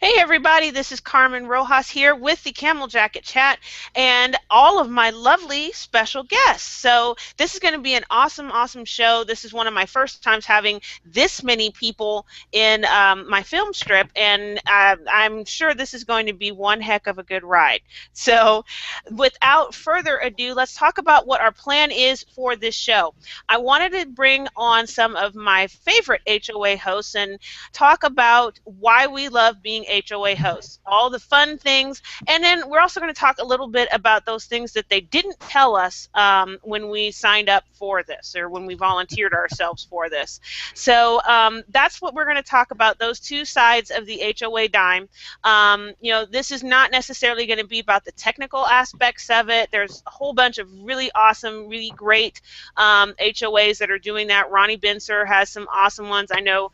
Hey everybody, this is Carmen Rojas here with the Camel Jacket Chat and all of my lovely special guests. So this is going to be an awesome show. This is one of my first times having this many people in my film strip, and I'm sure this is going to be one heck of a good ride. So without further ado, let's talk about what our plan is for this show. I wanted to bring on some of my favorite HOA hosts and talk about why we love being HOA hosts, all the fun things, and then we're also going to talk a little bit about those things that they didn't tell us when we signed up for this or when we volunteered ourselves for this. So that's what we're going to talk about, those two sides of the HOA dime. This is not necessarily going to be about the technical aspects of it. There's a whole bunch of really awesome, really great HOAs that are doing that. Ronnie Bincer has some awesome ones. I know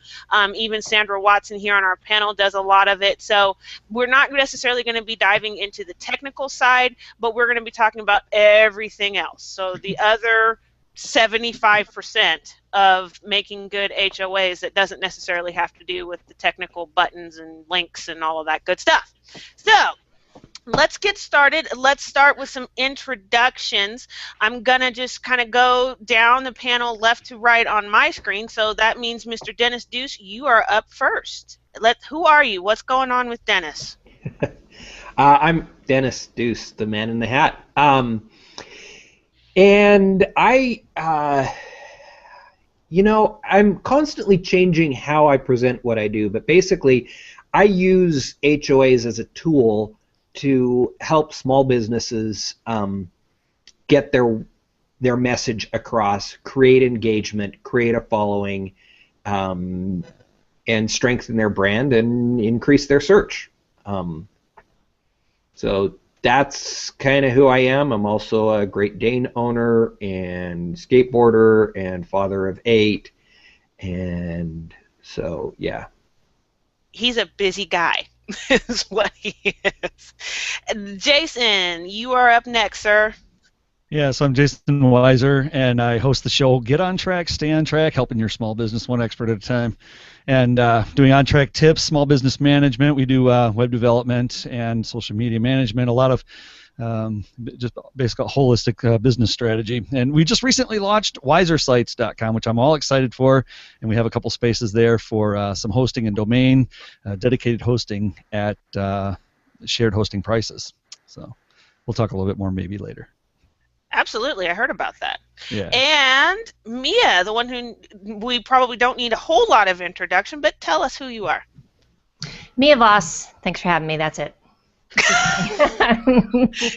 even Sandra Watson here on our panel does a lot of it. So we're not necessarily going to be diving into the technical side, but we're going to be talking about everything else. So the other 75% of making good HOAs that doesn't necessarily have to do with the technical buttons and links and all of that good stuff. So let's get started. Let's start with some introductions. I'm going to just kind of go down the panel left to right on my screen. So that means Mr. Dennis DUCE, you are up first. Who are you? What's going on with Dennis? I'm Dennis DUCE, the man in the hat. And I'm constantly changing how I present what I do, but basically I use HOAs as a tool to help small businesses get their message across, create engagement, create a following, and strengthen their brand and increase their search. So that's kind of who I am. I'm also a Great Dane owner and skateboarder and father of 8. And so, yeah. He's a busy guy, is what he is. Jason, you are up next, sir. Yeah, so I'm Jason Weiser, and I host the show Get On Track, Stay On Track, helping your small business one expert at a time. And doing on-track tips, small business management. We do web development and social media management, a lot of just basically holistic business strategy. And we just recently launched wisersites.com, which I'm all excited for. And we have a couple spaces there for some hosting and domain, dedicated hosting at shared hosting prices. So we'll talk a little bit more maybe later. Absolutely, I heard about that. Yeah. And Mia, the one who we probably don't need a whole lot of introduction, but tell us who you are. Mia Voss, thanks for having me. That's it. To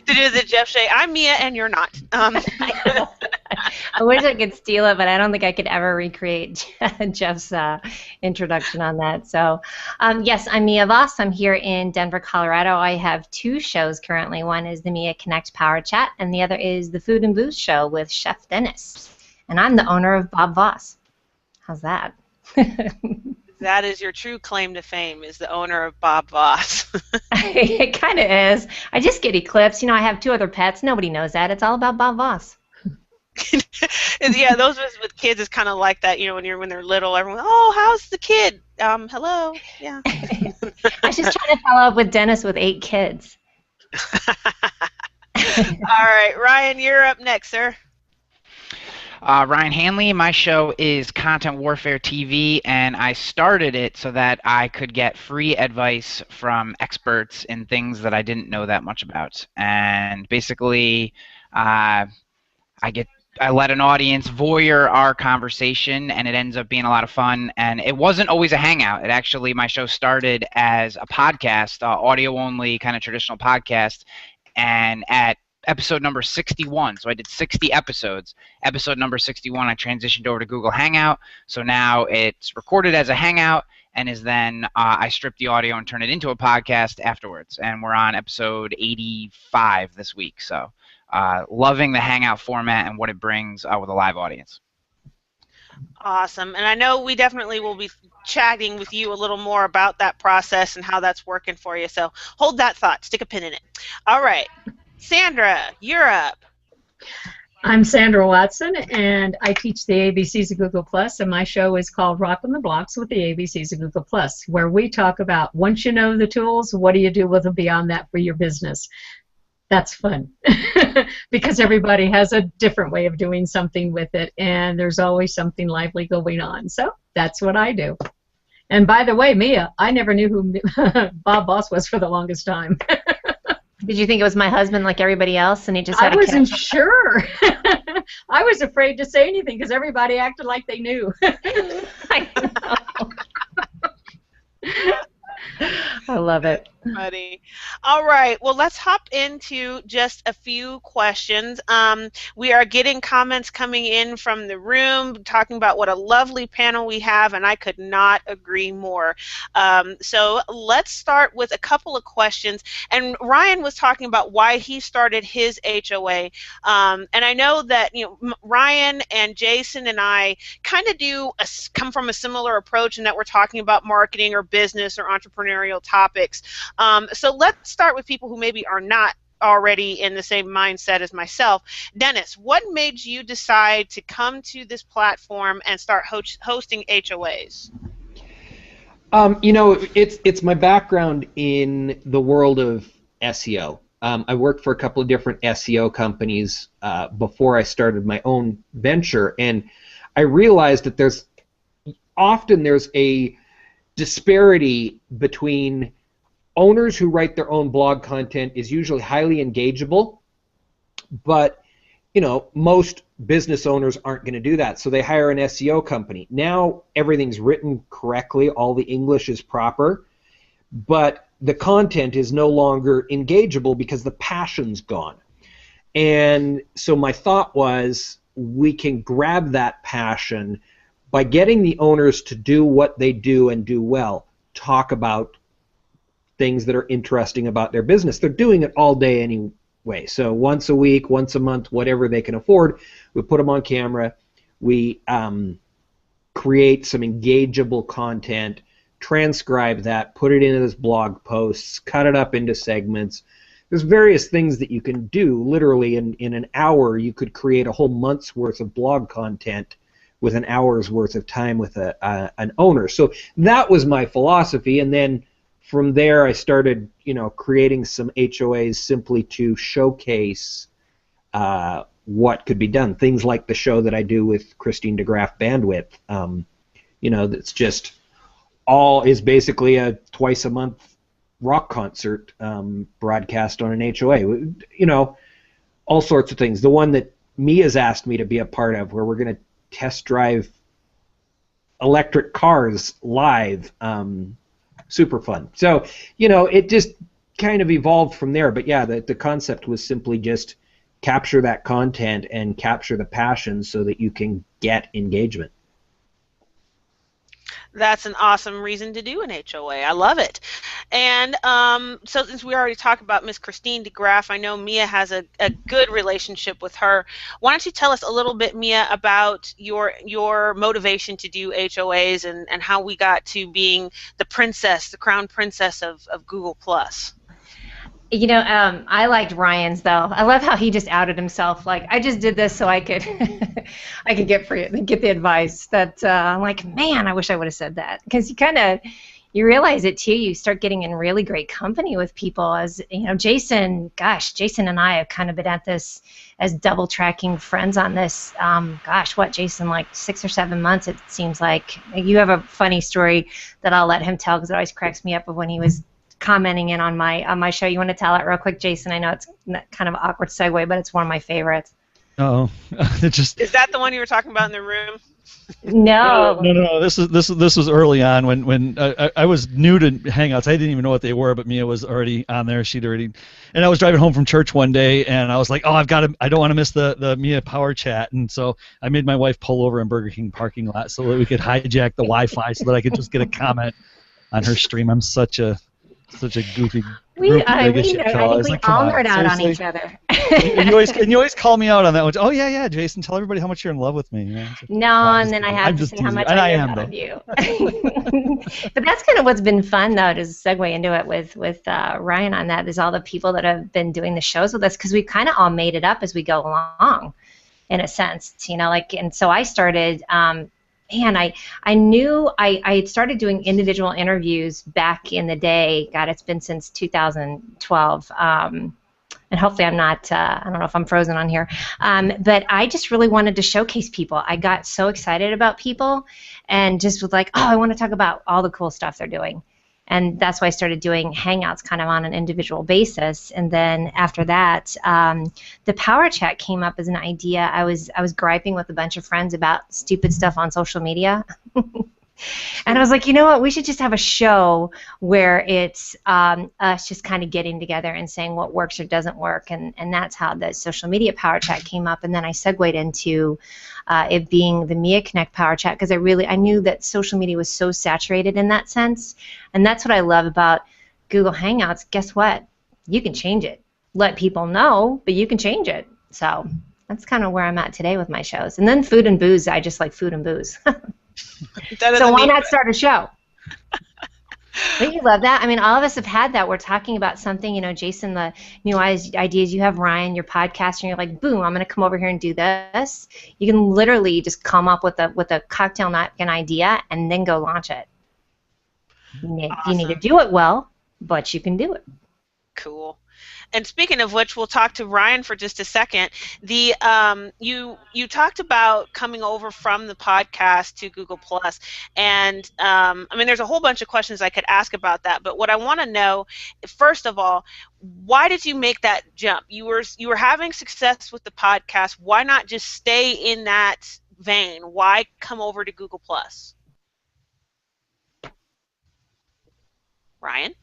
do the Jeff Shea, I'm Mia and you're not. I wish I could steal it, but I don't think I could ever recreate Jeff's introduction on that. So, yes, I'm Mia Voss. I'm here in Denver, Colorado. I have 2 shows currently. One is the Mia Connect Power Chat, and the other is the Food and Booze Show with Chef Dennis. And I'm the owner of Bob Voss. How's that? That is your true claim to fame, is the owner of Bob Voss. It kind of is. I just get eclipsed. I have 2 other pets. Nobody knows that. It's all about Bob Voss. Yeah, those of us with kids is kind of like that. When they're little, everyone, oh, how's the kid? Hello. Yeah. I was just trying to follow up with Dennis with 8 kids. All right, Ryan, you're up next, sir. Ryan Hanley. My show is Content Warfare TV, and I started it so that I could get free advice from experts in things that I didn't know that much about. And basically, I let an audience voyeur our conversation, and it ends up being a lot of fun. And it wasn't always a hangout. My show started as a podcast, audio-only, kind of traditional podcast, and at episode number 61, so I did 60 episodes. Episode number 61, I transitioned over to Google Hangout, so now it's recorded as a hangout, and is then I strip the audio and turn it into a podcast afterwards, and we're on episode 85 this week, so loving the hangout format and what it brings with a live audience. Awesome, and I know we definitely will be chatting with you a little more about that process and how that's working for you, so hold that thought, stick a pin in it. All right. Sandra, you're up. I'm Sandra Watson, and I teach the ABCs of Google Plus, and my show is called Rock on the Blocks with the ABCs of Google Plus, where we talk about once you know the tools, what do you do with them beyond that for your business? That's fun because everybody has a different way of doing something with it, and there's always something lively going on. So that's what I do. And by the way, Mia, I never knew who Bob Voss was for the longest time. Did you think it was my husband like everybody else, and he just had I wasn't sure. I was afraid to say anything because everybody acted like they knew. I know. I love it. Buddy. All right. Well, let's hop into just a few questions. We are getting comments coming in from the room talking about what a lovely panel we have, and I could not agree more. So let's start with a couple of questions. And Ryan was talking about why he started his HOA. And I know that Ryan and Jason and I kind of come from a similar approach in that we're talking about marketing or business or entrepreneurial topics. So let's start with people who maybe are not already in the same mindset as myself. Dennis, what made you decide to come to this platform and start hosting HOAs? It's my background in the world of SEO. I worked for a couple of different SEO companies before I started my own venture, and I realized that there's a disparity between owners who write their own blog content is usually highly engageable, but most business owners aren't going to do that, so they hire an SEO company. Now everything's written correctly, all the English is proper, but the content is no longer engageable because the passion's gone. And so my thought was we can grab that passion by getting the owners to do what they do and do well, talk about things that are interesting about their business. They're doing it all day anyway. So once a week, once a month, whatever they can afford, we put them on camera. We create some engageable content, transcribe that, put it into this blog posts, cut it up into segments. There's various things that you can do. Literally in an hour, you could create a whole month's worth of blog content with an hour's worth of time with an owner. So that was my philosophy, and then from there, I started, creating some HOAs simply to showcase what could be done. Things like the show that I do with Christine DeGraff Bandwidth. That's just is basically a twice-a-month rock concert broadcast on an HOA. All sorts of things. The one that Mia's asked me to be a part of, where we're going to test drive electric cars live. Super fun. So, it just kind of evolved from there. But yeah, the concept was simply just capture that content and capture the passion so that you can get engagement. That's an awesome reason to do an HOA. I love it. And so since we already talked about Miss Christine DeGraff, I know Mia has a good relationship with her. Why don't you tell us a little bit, Mia, about your motivation to do HOAs and how we got to being the crown princess of Google+. I liked Ryan's though. I love how he just outed himself. Like, I just did this so I could, get the advice. That I'm like, man, I wish I would have said that, because you realize it too. You start getting in really great company with people. As Jason and I have kind of been at this as double tracking friends on this. Jason, like 6 or 7 months it seems like. You have a funny story that I'll let him tell because it always cracks me up of when he was commenting in on my show. You want to tell it real quick, Jason? I know it's kind of an awkward segue, but it's one of my favorites. Oh, Is that the one you were talking about in the room? No. No. This was early on when I was new to Hangouts. I didn't even know what they were, but Mia was already on there. And I was driving home from church one day, and I was like, I don't want to miss the Mia Power Chat, and so I made my wife pull over in Burger King parking lot so that we could hijack the Wi-Fi so that I could just get a comment on her stream. I'm such a goofy. I think we all nerd out on each other. and you always call me out on that one. Oh yeah, Jason, tell everybody how much you're in love with me. And then I have to say how much I am out of you. But that's kind of what's been fun, though, to segue into it with Ryan on that, is all the people that have been doing the shows with us, because we've kind of all made it up as we go along. in a sense, you know, like, and so I started, I knew I had started doing individual interviews back in the day. God, it's been since 2012. And hopefully I'm not, I don't know if I'm frozen on here, but I just really wanted to showcase people. I got so excited about people and just was like, oh, I want to talk about all the cool stuff they're doing. And that's why I started doing Hangouts kind of on an individual basis. And then after that, the Power Chat came up as an idea. I was griping with a bunch of friends about stupid stuff on social media. And I was like, you know what, we should just have a show where it's us just kind of getting together and saying what works or doesn't work, and that's how the social media Power Chat came up. And then I segued into it being the Mia Connect Power Chat, because I knew that social media was so saturated in that sense, and that's what I love about Google Hangouts. Guess what? You can change it. Let people know, but you can change it. So that's kind of where I'm at today with my shows. And then food and booze, I just like food and booze. So why not start a show? Don't you love that? I mean, all of us have had that. We're talking about something, you know, Jason, the new ideas. You have Ryan, your podcast, and you're like, boom, I'm going to come over here and do this. You can literally just come up with a cocktail napkin idea and then go launch it. You need to do it well, but you can do it. Cool. And speaking of which, we'll talk to Ryan for just a second. The you talked about coming over from the podcast to Google Plus, and I mean, there's a whole bunch of questions I could ask about that. But what I want to know, first of all, why did you make that jump? You were having success with the podcast. Why not just stay in that vein? Why come over to Google Plus? Ryan?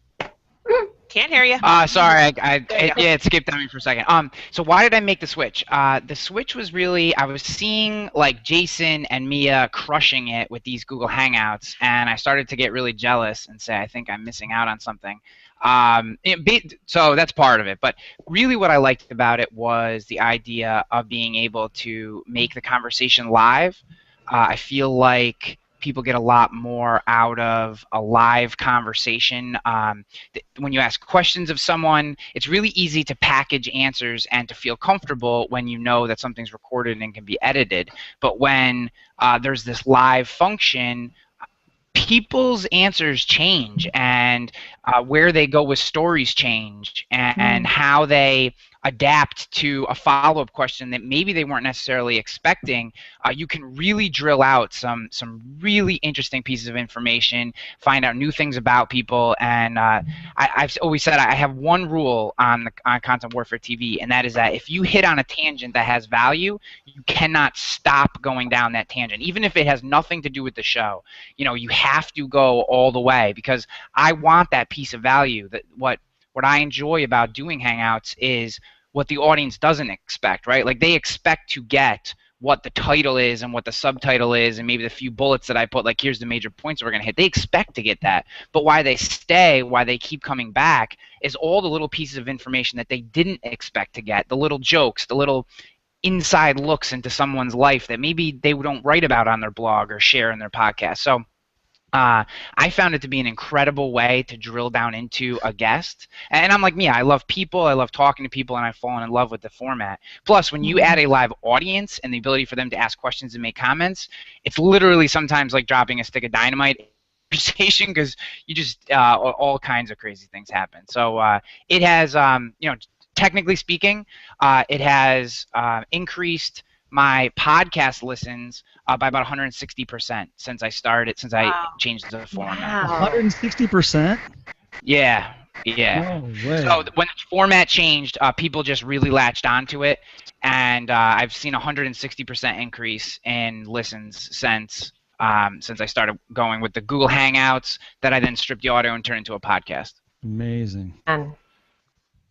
Can't hear you. Sorry, it skipped on me for a second. So why did I make the switch? The switch was really, I was seeing like Jason and Mia crushing it with these Google Hangouts, and I started to get really jealous and say, I think I'm missing out on something. So that's part of it. But really what I liked about it was the idea of being able to make the conversation live. I feel like people get a lot more out of a live conversation. When you ask questions of someone, it's really easy to package answers and to feel comfortable when you know that something's recorded and can be edited. But when there's this live function, people's answers change, and where they go with stories change, and how they adapt to a follow-up question that maybe they weren't necessarily expecting. You can really drill out some really interesting pieces of information, find out new things about people, and I've always said I have one rule on Content Warfare TV, and that is that if you hit on a tangent that has value, you cannot stop going down that tangent, even if it has nothing to do with the show. You know, you have to go all the way, because I want that piece of value. That what I enjoy about doing Hangouts is what the audience doesn't expect, right? Like, they expect to get what the title is and what the subtitle is and maybe the few bullets that I put, like, here's the major points we're going to hit. They expect to get that. But why they stay, why they keep coming back, is all the little pieces of information that they didn't expect to get, the little jokes, the little inside looks into someone's life that maybe they don't write about on their blog or share in their podcast. So I found it to be an incredible way to drill down into a guest. And I'm like, I love people, I love talking to people, and I've fallen in love with the format. Plus, when you add a live audience and the ability for them to ask questions and make comments, it's literally sometimes like dropping a stick of dynamite in conversation, because you just, all kinds of crazy things happen. So it has, you know, technically speaking, it has increased my podcast listens by about 160% since I started, since I changed the format. 160%? Yeah. No way. So when the format changed, people just really latched onto it, and I've seen 160% increase in listens since I started going with the Google Hangouts that I then stripped the audio and turned into a podcast. Amazing.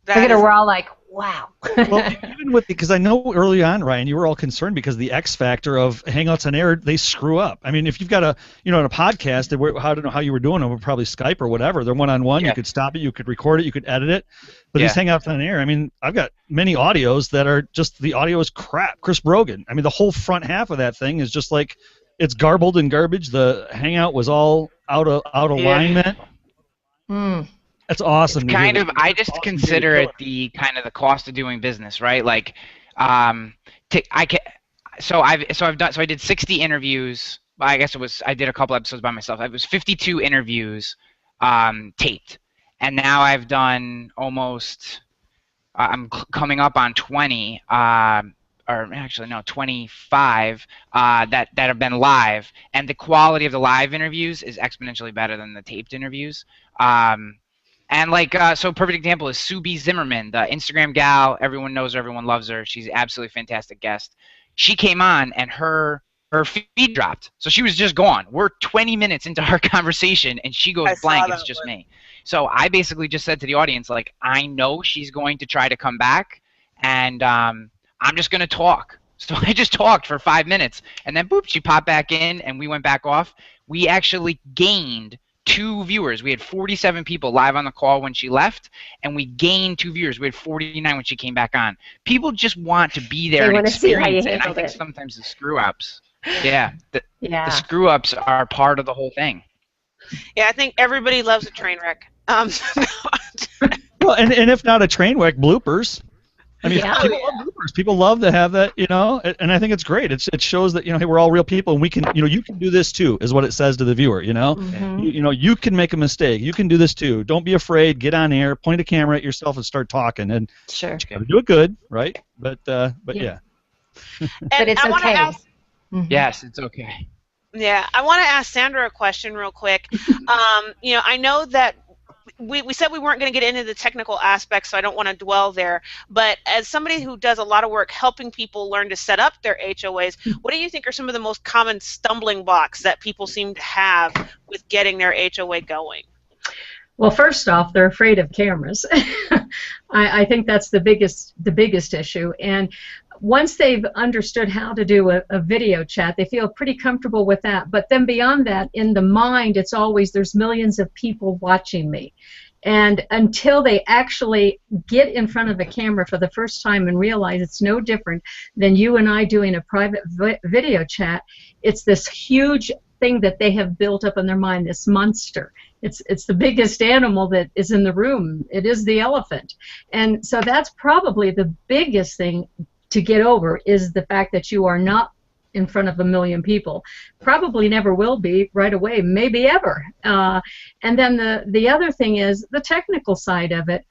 We're all like, wow. Well, even with, because I know early on, Ryan, you were all concerned because the X factor of Hangouts on Air, they screw up. I mean, if you've got a podcast, I don't know how you were doing it, probably Skype or whatever. They're one-on-one. Yeah. You could stop it, you could record it, you could edit it. But these Hangouts on Air, I mean, I've got many audios that are just, the audio is crap. Chris Brogan. I mean, the whole front half of that thing is just like, it's garbled and garbage. The Hangout was all out of alignment. That's awesome. It's kind of, I just consider it the kind of the cost of doing business, right? Like, I did 60 interviews. I guess I did a couple episodes by myself. It was 52 interviews taped, and now I've done almost. I'm coming up on 20, or actually no, 25 that have been live, and the quality of the live interviews is exponentially better than the taped interviews. And so perfect example is Sue B. Zimmerman, the Instagram gal. Everyone knows her, everyone loves her. She's an absolutely fantastic guest. She came on and her feed dropped. So she was just gone. We're 20 minutes into our conversation and she goes blank. It's just me. So I basically just said to the audience, like, I know she's going to try to come back and I'm just going to talk. So I just talked for 5 minutes and then boop, she popped back in and we went back off. We actually gained 2 viewers. We had 47 people live on the call when she left, and we gained 2 viewers. We had 49 when she came back on. People just want to be there and experience it. And I think sometimes the screw-ups, the screw-ups are part of the whole thing. Yeah, I think everybody loves a train wreck. Well, and if not a train wreck, bloopers. I mean, people love bloopers. People love to have that, and I think it's great. It shows that, hey, we're all real people, and we can, you can do this too, is what it says to the viewer, Mm-hmm. You can make a mistake. You can do this too. Don't be afraid. Get on air, point a camera at yourself, and start talking. And sure, you got to do it good, right? But yeah. But it's okay. Yes, it's okay. Yeah, I want to ask Sandra a question real quick. I know that we said we weren't going to get into the technical aspects, so I don't want to dwell there. But as somebody who does a lot of work helping people learn to set up their HOAs, what do you think are some of the most common stumbling blocks that people seem to have with getting their HOA going? Well, first off, they're afraid of cameras. I think that's the biggest issue. And once they've understood how to do a video chat, they feel pretty comfortable with that. But then beyond that, in the mind, it's always there's millions of people watching me. And until they actually get in front of a camera for the first time and realize it's no different than you and I doing a private video chat, it's this huge thing that they have built up in their mind, this monster. It's the biggest animal that is in the room. It is the elephant. And so that's probably the biggest thing to get over, is the fact that you are not in front of a million people. Probably never will be right away, maybe ever. And then the other thing is the technical side of it.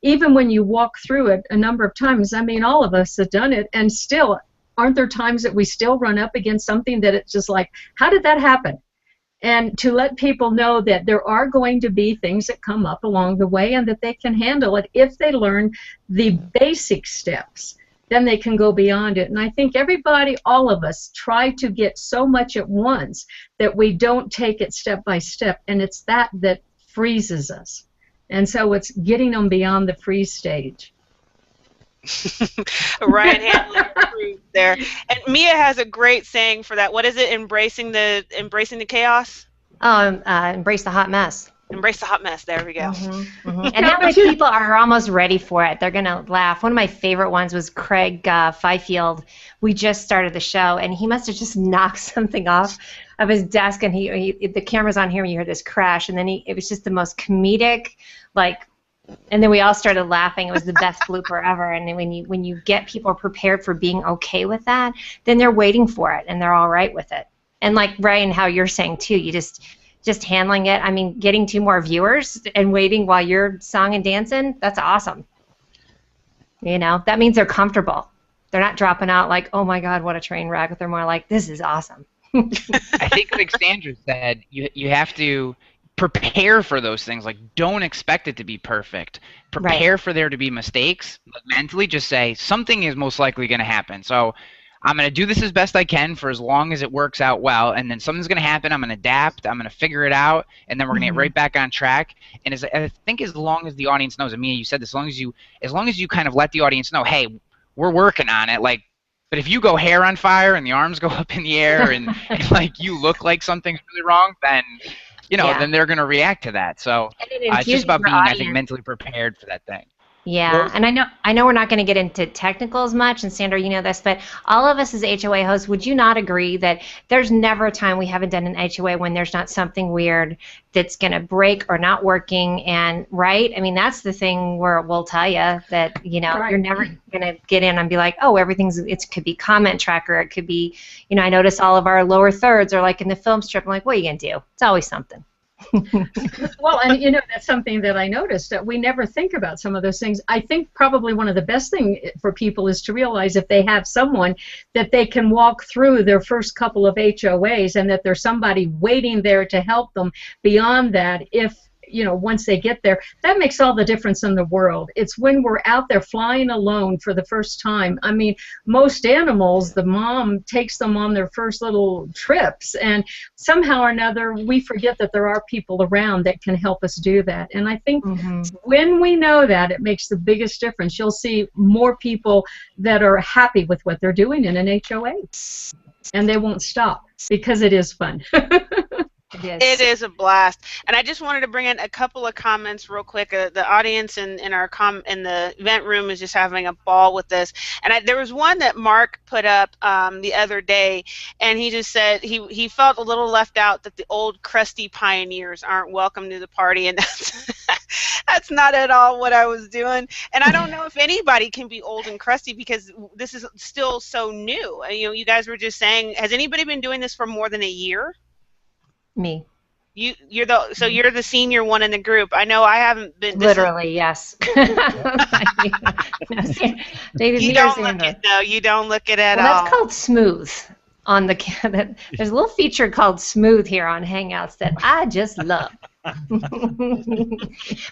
Even when you walk through it a number of times, I mean, all of us have done it, and still, aren't there times that we still run up against something that it's just like, how did that happen? And to let people know that there are going to be things that come up along the way and that they can handle it if they learn the basic steps. Then they can go beyond it. And I think everybody, all of us, try to get so much at once that we don't take it step by step, and it's that freezes us. And so it's getting them beyond the freeze stage. Ryan Hanley approved there. And Mia has a great saying for that. What is it? Embracing the chaos? Embrace the hot mess. Embrace the hot mess. There we go. Mm-hmm, mm-hmm. And that way people are almost ready for it. They're going to laugh. One of my favorite ones was Craig Fifield. We just started the show, and he must have just knocked something off of his desk, and the camera's on here, and you heard this crash, and then it was just the most comedic, and then we all started laughing. It was the best blooper ever. And then when you get people prepared for being okay with that, then they're waiting for it, and they're all right with it. And like Ryan, how you're saying too, you just handling it. I mean, getting 2 more viewers and waiting while you're song and dancing, that's awesome. That means they're comfortable. They're not dropping out like, oh my God, what a train wreck. But they're more like, this is awesome. I think, like Sandra said, you have to prepare for those things. Like, don't expect it to be perfect. Prepare for there to be mistakes. But mentally just say, something is most likely going to happen. So I'm going to do this as best I can for as long as it works out well, and then something's going to happen. I'm going to adapt. I'm going to figure it out, and then we're going to get right back on track. And I think as long as the audience knows, Amelia, you said this, as long as you kind of let the audience know, hey, we're working on it. But if you go hair on fire and the arms go up in the air and you look like something's really wrong, then then they're going to react to that. So it's just about being, I think, mentally prepared for that thing. Yeah, and I know we're not going to get into technical as much, and Sandra, you know this, but all of us as HOA hosts, would you not agree that there's never a time we haven't done an HOA when there's not something weird that's going to break or not working, and right? I mean, that's the thing where we'll tell you that, you know, Right. you're never going to get in and be like, oh, it could be comment tracker, it could be, you know, I notice all of our lower thirds are like in the film strip. I'm like, what are you going to do? It's always something. Well, and you know, that's something that I noticed, that we never think about some of those things. I think probably one of the best things for people is to realize if they have someone that they can walk through their first couple of HOAs, and that there's somebody waiting there to help them beyond that. If you know, once they get there, that makes all the difference in the world. It's when we're out there flying alone for the first time. I mean, most animals, the mom takes them on their first little trips, and somehow or another we forget that there are people around that can help us do that. And I think when we know that, it makes the biggest difference. You'll see more people that are happy with what they're doing in an HOA, and they won't stop because it is fun. It is a blast, and I just wanted to bring in a couple of comments real quick. The audience in the event room is just having a ball with this, and there was one that Mark put up the other day, and he just said he felt a little left out, that the old crusty pioneers aren't welcome to the party, and that's not at all what I was doing. And I don't know if anybody can be old and crusty, because this is still so new. You know, you guys were just saying, has anybody been doing this for more than a year? Me. You're the senior one in the group. I know I haven't been. Literally, yes. You don't look it. No, you don't look it at all. That's called smooth. On the there's a little feature called smooth here on Hangouts that I just love.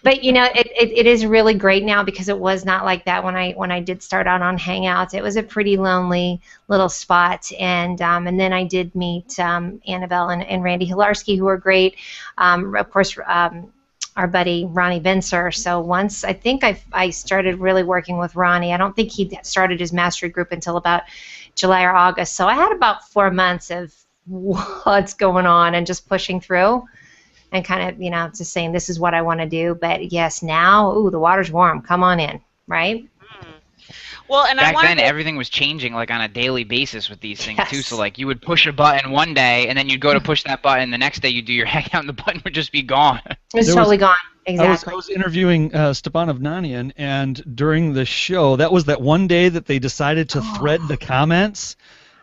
But you know, it is really great now, because it was not like that when I did start out on Hangouts. It was a pretty lonely little spot, and then I did meet Annabelle and Randy Hilarski, who were great. Of course, our buddy Ronnie Benser. So once I think I started really working with Ronnie. I don't think he started his mastery group until about July or August. So I had about 4 months of what's going on and just pushing through and kind of, you know, just saying this is what I want to do. But yes, now, ooh, the water's warm. Come on in, right? Well, and back then everything was changing like on a daily basis with these things too. So like you would push a button one day, and then you'd go to push that button the next day. You'd do your hangout, and the button would just be gone. It's totally gone. Exactly. I was interviewing Stepan Ovnanian, and during the show, that was that one day that they decided to thread the comments.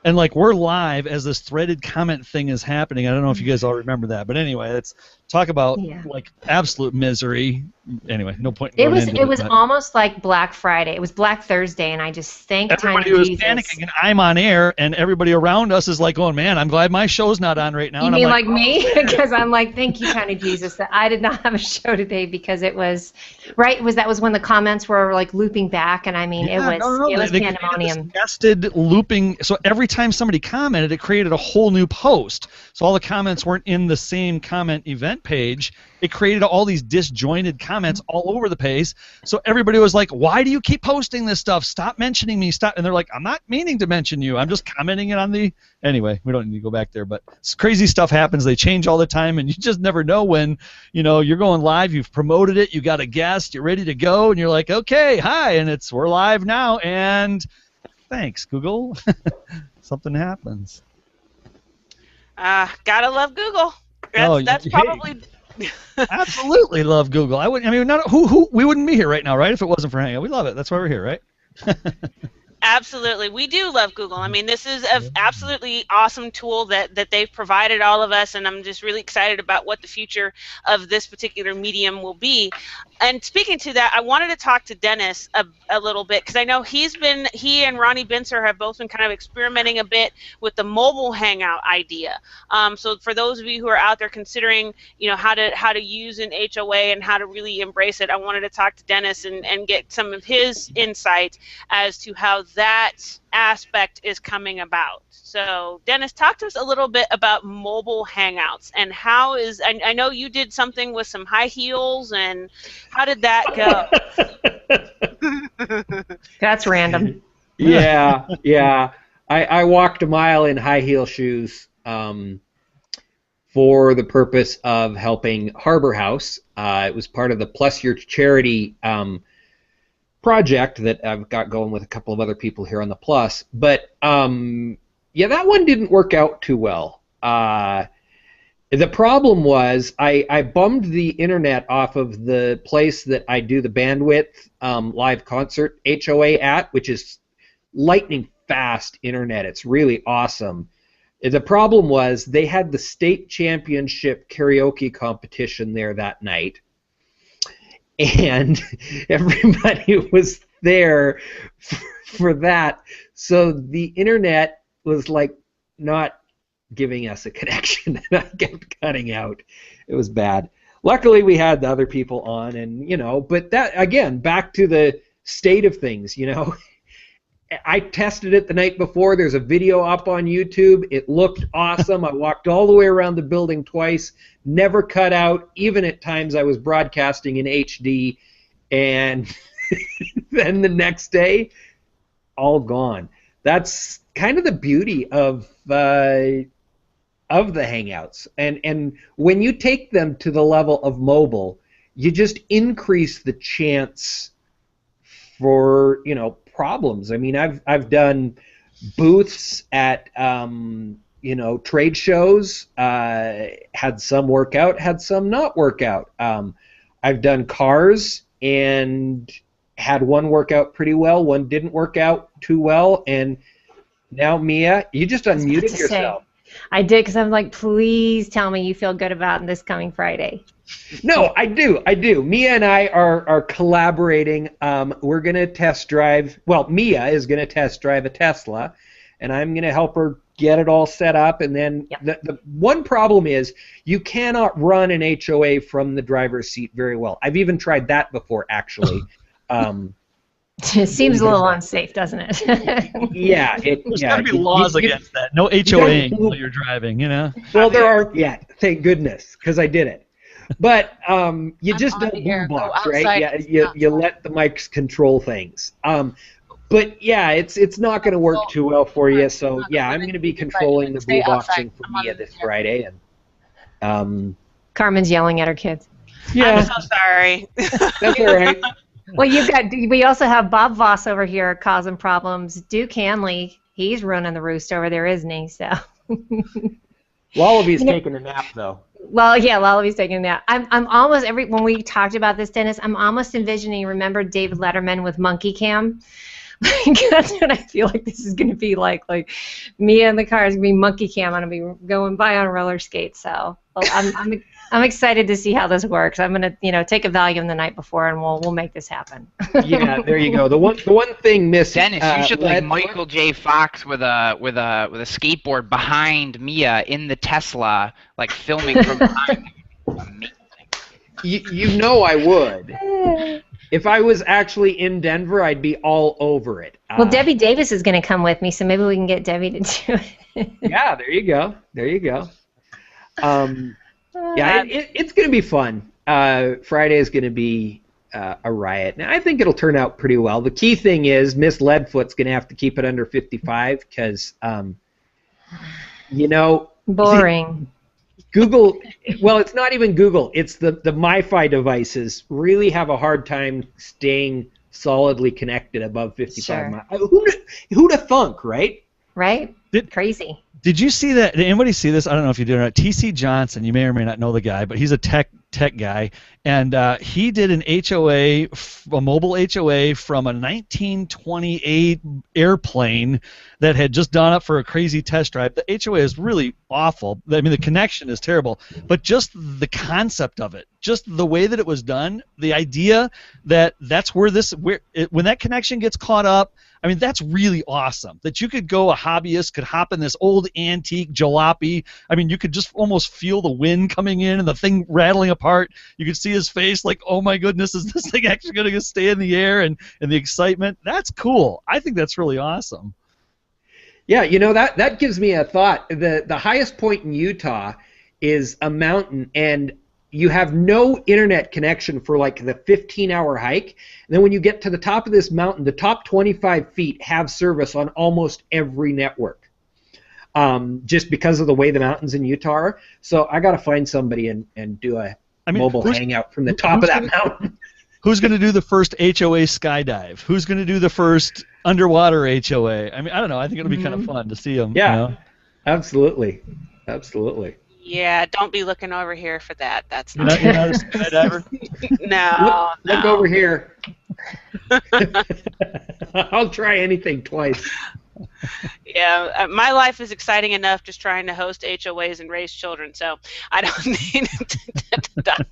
And like we're live as this threaded comment thing is happening. I don't know if you guys all remember that, but anyway, let's talk about like absolute misery. Anyway, no point. It was almost like Black Friday. It was Black Thursday, and I just thanked everybody was panicking, and I'm on air, and everybody around us is like, "Oh man, I'm glad my show's not on right now." You mean like me? Because I'm like, "Thank you, tiny Jesus, that I did not have a show today," because it was right. That was when the comments were like looping back, and I mean, it was pandemonium. Nested looping. So every time somebody commented, it created a whole new post. So all the comments weren't in the same comment event page. It created all these disjointed comments all over the place. So everybody was like, "Why do you keep posting this stuff? Stop mentioning me. Stop." And they're like, "I'm not meaning to mention you. I'm just commenting it on the..." Anyway, we don't need to go back there, but crazy stuff happens. They change all the time, and you just never know when, you know, you're going live, you've promoted it, you got a guest, you're ready to go, and you're like, "Okay, hi," and we're live now, and thanks, Google. Something happens. Gotta love Google. That's probably... Absolutely love Google. We wouldn't be here right now, right, if it wasn't for Hangout. We love it. That's why we're here, right? Absolutely. We do love Google. I mean, this is an absolutely awesome tool that they've provided all of us, and I'm just really excited about what the future of this particular medium will be. And speaking to that, I wanted to talk to Dennis a little bit, because I know he and Ronnie Benser have both been kind of experimenting a bit with the mobile hangout idea. So for those of you who are out there considering, you know, how to use an HOA and how to really embrace it, I wanted to talk to Dennis and get some of his insight as to how that aspect is coming about. So Dennis, talk to us a little bit about mobile hangouts and how is, I know you did something with some high heels, and how did that go? That's random. Yeah. I walked a mile in high heel shoes for the purpose of helping Harbor House. It was part of the Plus Your Charity project that I've got going with a couple of other people here on the Plus. But yeah, that one didn't work out too well. The problem was I bummed the internet off of the place that I do the bandwidth live concert HOA at, which is lightning fast internet. It's really awesome. The problem was they had the state championship karaoke competition there that night, and everybody was there for that, so the internet was like not giving us a connection, and I kept cutting out. It was bad. Luckily we had the other people on, and but that again, back to the state of things, I tested it the night before. There's a video up on YouTube. It looked awesome. I walked all the way around the building twice, never cut out, even at times I was broadcasting in HD, and then the next day, all gone. That's kind of the beauty of the Hangouts. And when you take them to the level of mobile, you just increase the chance for, problems. I mean, I've done booths at trade shows, had some work out, had some not work out. I've done cars and had one work out pretty well, one didn't work out too well, and now Mia, you just unmuted yourself. I did, because I'm like, please tell me you feel good about this coming Friday. No, I do. Mia and I are collaborating. We're going to test drive. Well, Mia is going to test drive a Tesla, and I'm going to help her get it all set up. And then the one problem is you cannot run an HOA from the driver's seat very well. I've even tried that before, actually. It seems a little unsafe, doesn't it? Yeah. There's got to be laws against that. No HOA while you're driving, Well, there are, thank goodness, because I did it. But you just don't boombox, right? Yeah, you let the mics control things. But yeah, it's not going to work too well for you. So yeah, I'm going to be controlling the boomboxing for Mia this Friday, and Carmen's yelling at her kids. Yeah, I'm so sorry. That's all right. Well, we also have Bob Voss over here causing problems. Duke Hanley, he's running the roost over there, isn't he? So. Wallaby's taking a nap, though. Well, yeah, Wallaby's taking a nap. I'm almost when we talked about this, Dennis, I'm almost envisioning. Remember David Letterman with Monkey Cam? That's what I feel like this is going to be like. Like me in the car is going to be Monkey Cam. I'm going to be going by on roller skates. So I'm excited to see how this works. I'm going to take a Valium the night before, and we'll make this happen. Yeah, there you go. The one thing, Miss Dennis, you should like Michael J. Fox with a skateboard behind Mia in the Tesla, like filming from behind. Amazing. I would. If I was actually in Denver, I'd be all over it. Well, Debbie Davis is going to come with me, so maybe we can get Debbie to do it. Yeah, there you go. Yeah, it's going to be fun. Friday is going to be a riot. Now, I think it'll turn out pretty well. The key thing is Miss Leadfoot's going to have to keep it under 55 because, boring. Google, well, it's not even Google. It's the MiFi devices really have a hard time staying solidly connected above 55 miles. Who'd have thunk, right? Right? Crazy. Did you see that? Did anybody see this? I don't know if you did or not. T.C. Johnson, you may or may not know the guy, but he's a tech guy, and he did an HOA, a mobile HOA from a 1928 airplane that had just gone up for a crazy test drive. The HOA is really awful. I mean, the connection is terrible, but just the concept of it, just the way that it was done, the idea that that's where when that connection gets caught up, I mean, that's really awesome. That you could go, a hobbyist could hop in this old antique jalopy. I mean, you could just almost feel the wind coming in and the thing rattling apart. You could see his face like, oh my goodness, is this thing actually going to stay in the air? And the excitement. That's cool. I think that's really awesome. Yeah, that gives me a thought. The highest point in Utah is a mountain, and you have no internet connection for like the 15-hour hike. And then when you get to the top of this mountain, the top 25 feet have service on almost every network, just because of the way the mountains in Utah are. So I got to find somebody and do a mobile hangout from the top of that mountain. who's going to do the first HOA skydive? Who's going to do the first underwater HOA? I mean, I don't know. I think it'll be kind of fun to see them. Yeah, you know? absolutely. Absolutely. Yeah, don't be looking over here for that. That's You're not. not a skydiver? No. Look over here. I'll try anything twice. Yeah, my life is exciting enough just trying to host HOAs and raise children, so I don't need to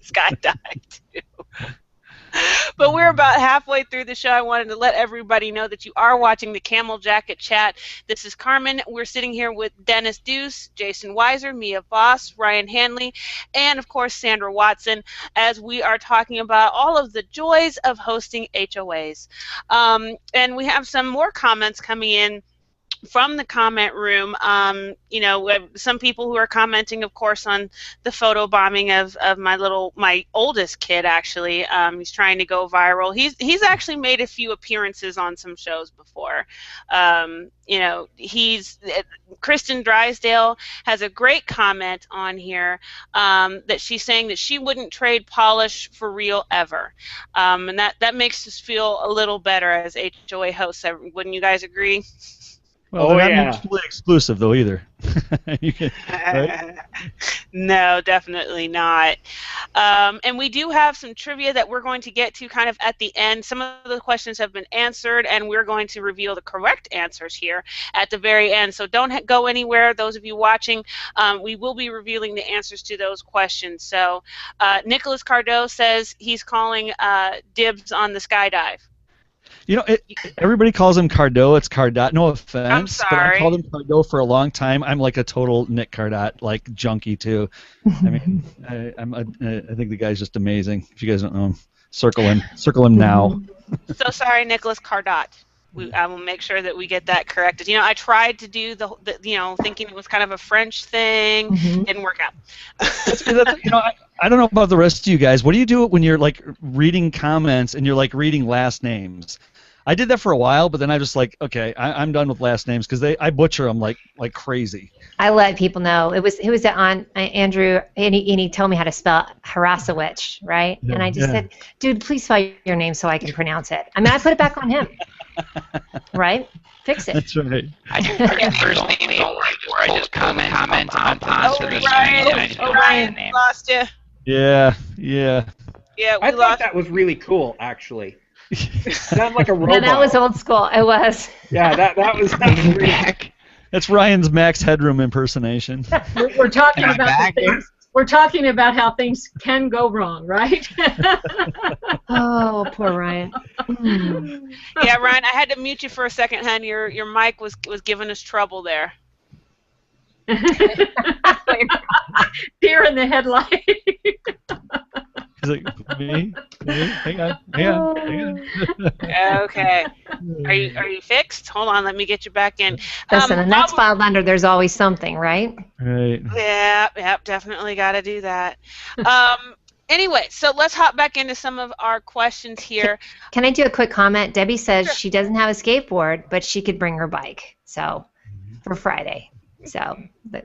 skydive too. But we're about halfway through the show. I wanted to let everybody know that you are watching the Camel Jacket Chat. This is Carmen. We're sitting here with Dennis DUCE, Jason Weiser, Mia Voss, Ryan Hanley, and of course Sandra Watson, as we are talking about all of the joys of hosting HOAs. And we have some more comments coming in from the comment room. You know, some people who are commenting, of course, on the photo bombing of my oldest kid. Actually, he's trying to go viral. He's actually made a few appearances on some shows before. You know, Kristen Drysdale has a great comment on here that she's saying that she wouldn't trade polish for real ever, and that makes us feel a little better as HOA hosts. Wouldn't you guys agree? Well, they're not mutually exclusive, though, either. Right? No, definitely not. And we do have some trivia that we're going to get to kind of at the end. Some of the questions have been answered, and we're going to reveal the correct answers here at the very end. So don't go anywhere, those of you watching. We will be revealing the answers to those questions. So Nicholas Cardo says he's calling dibs on the skydive. You know, everybody calls him Cardo. It's Cardot. No offense, I'm sorry. but I called him Cardo for a long time. I'm like a total Nick Cardot like junkie too. I mean, I think the guy's just amazing. If you guys don't know him, circle him now. So sorry, Nicholas Cardot. I will make sure that we get that corrected. You know, I tried to do the you know, thinking it was kind of a French thing. Didn't work out. You know, I don't know about the rest of you guys. What do you do when you're like reading comments and you're like reading last names? I did that for a while, but then I just like, okay, I'm done with last names because I butcher them like crazy. I let people know. It was on Andrew, and he told me how to spell Harasowicz, right? Yeah, and I just said, dude, please spell your name so I can pronounce it. I mean, I put it back on him, right? Fix it. That's right. I just first name don't like where I just comment on screen. Ryan, lost you. Yeah. Yeah, I thought that was really cool, actually. Sound like a robot. No, that was old school. It was. Yeah, that was really. That's Ryan's Max Headroom impersonation. We're talking about things. We're talking about how things can go wrong, right? Oh, poor Ryan. Yeah, Ryan, I had to mute you for a second, hon. Your mic was giving us trouble there. Deer in the headlight. He's like, me? Hang on. Okay. Are you fixed? Hold on, let me get you back in. Listen, and that's filed under There's Always Something, right? Right. Yeah, definitely got to do that. Anyway, so let's hop back into some of our questions here. Can I do a quick comment? Debbie says she doesn't have a skateboard, but she could bring her bike. So, for Friday. So,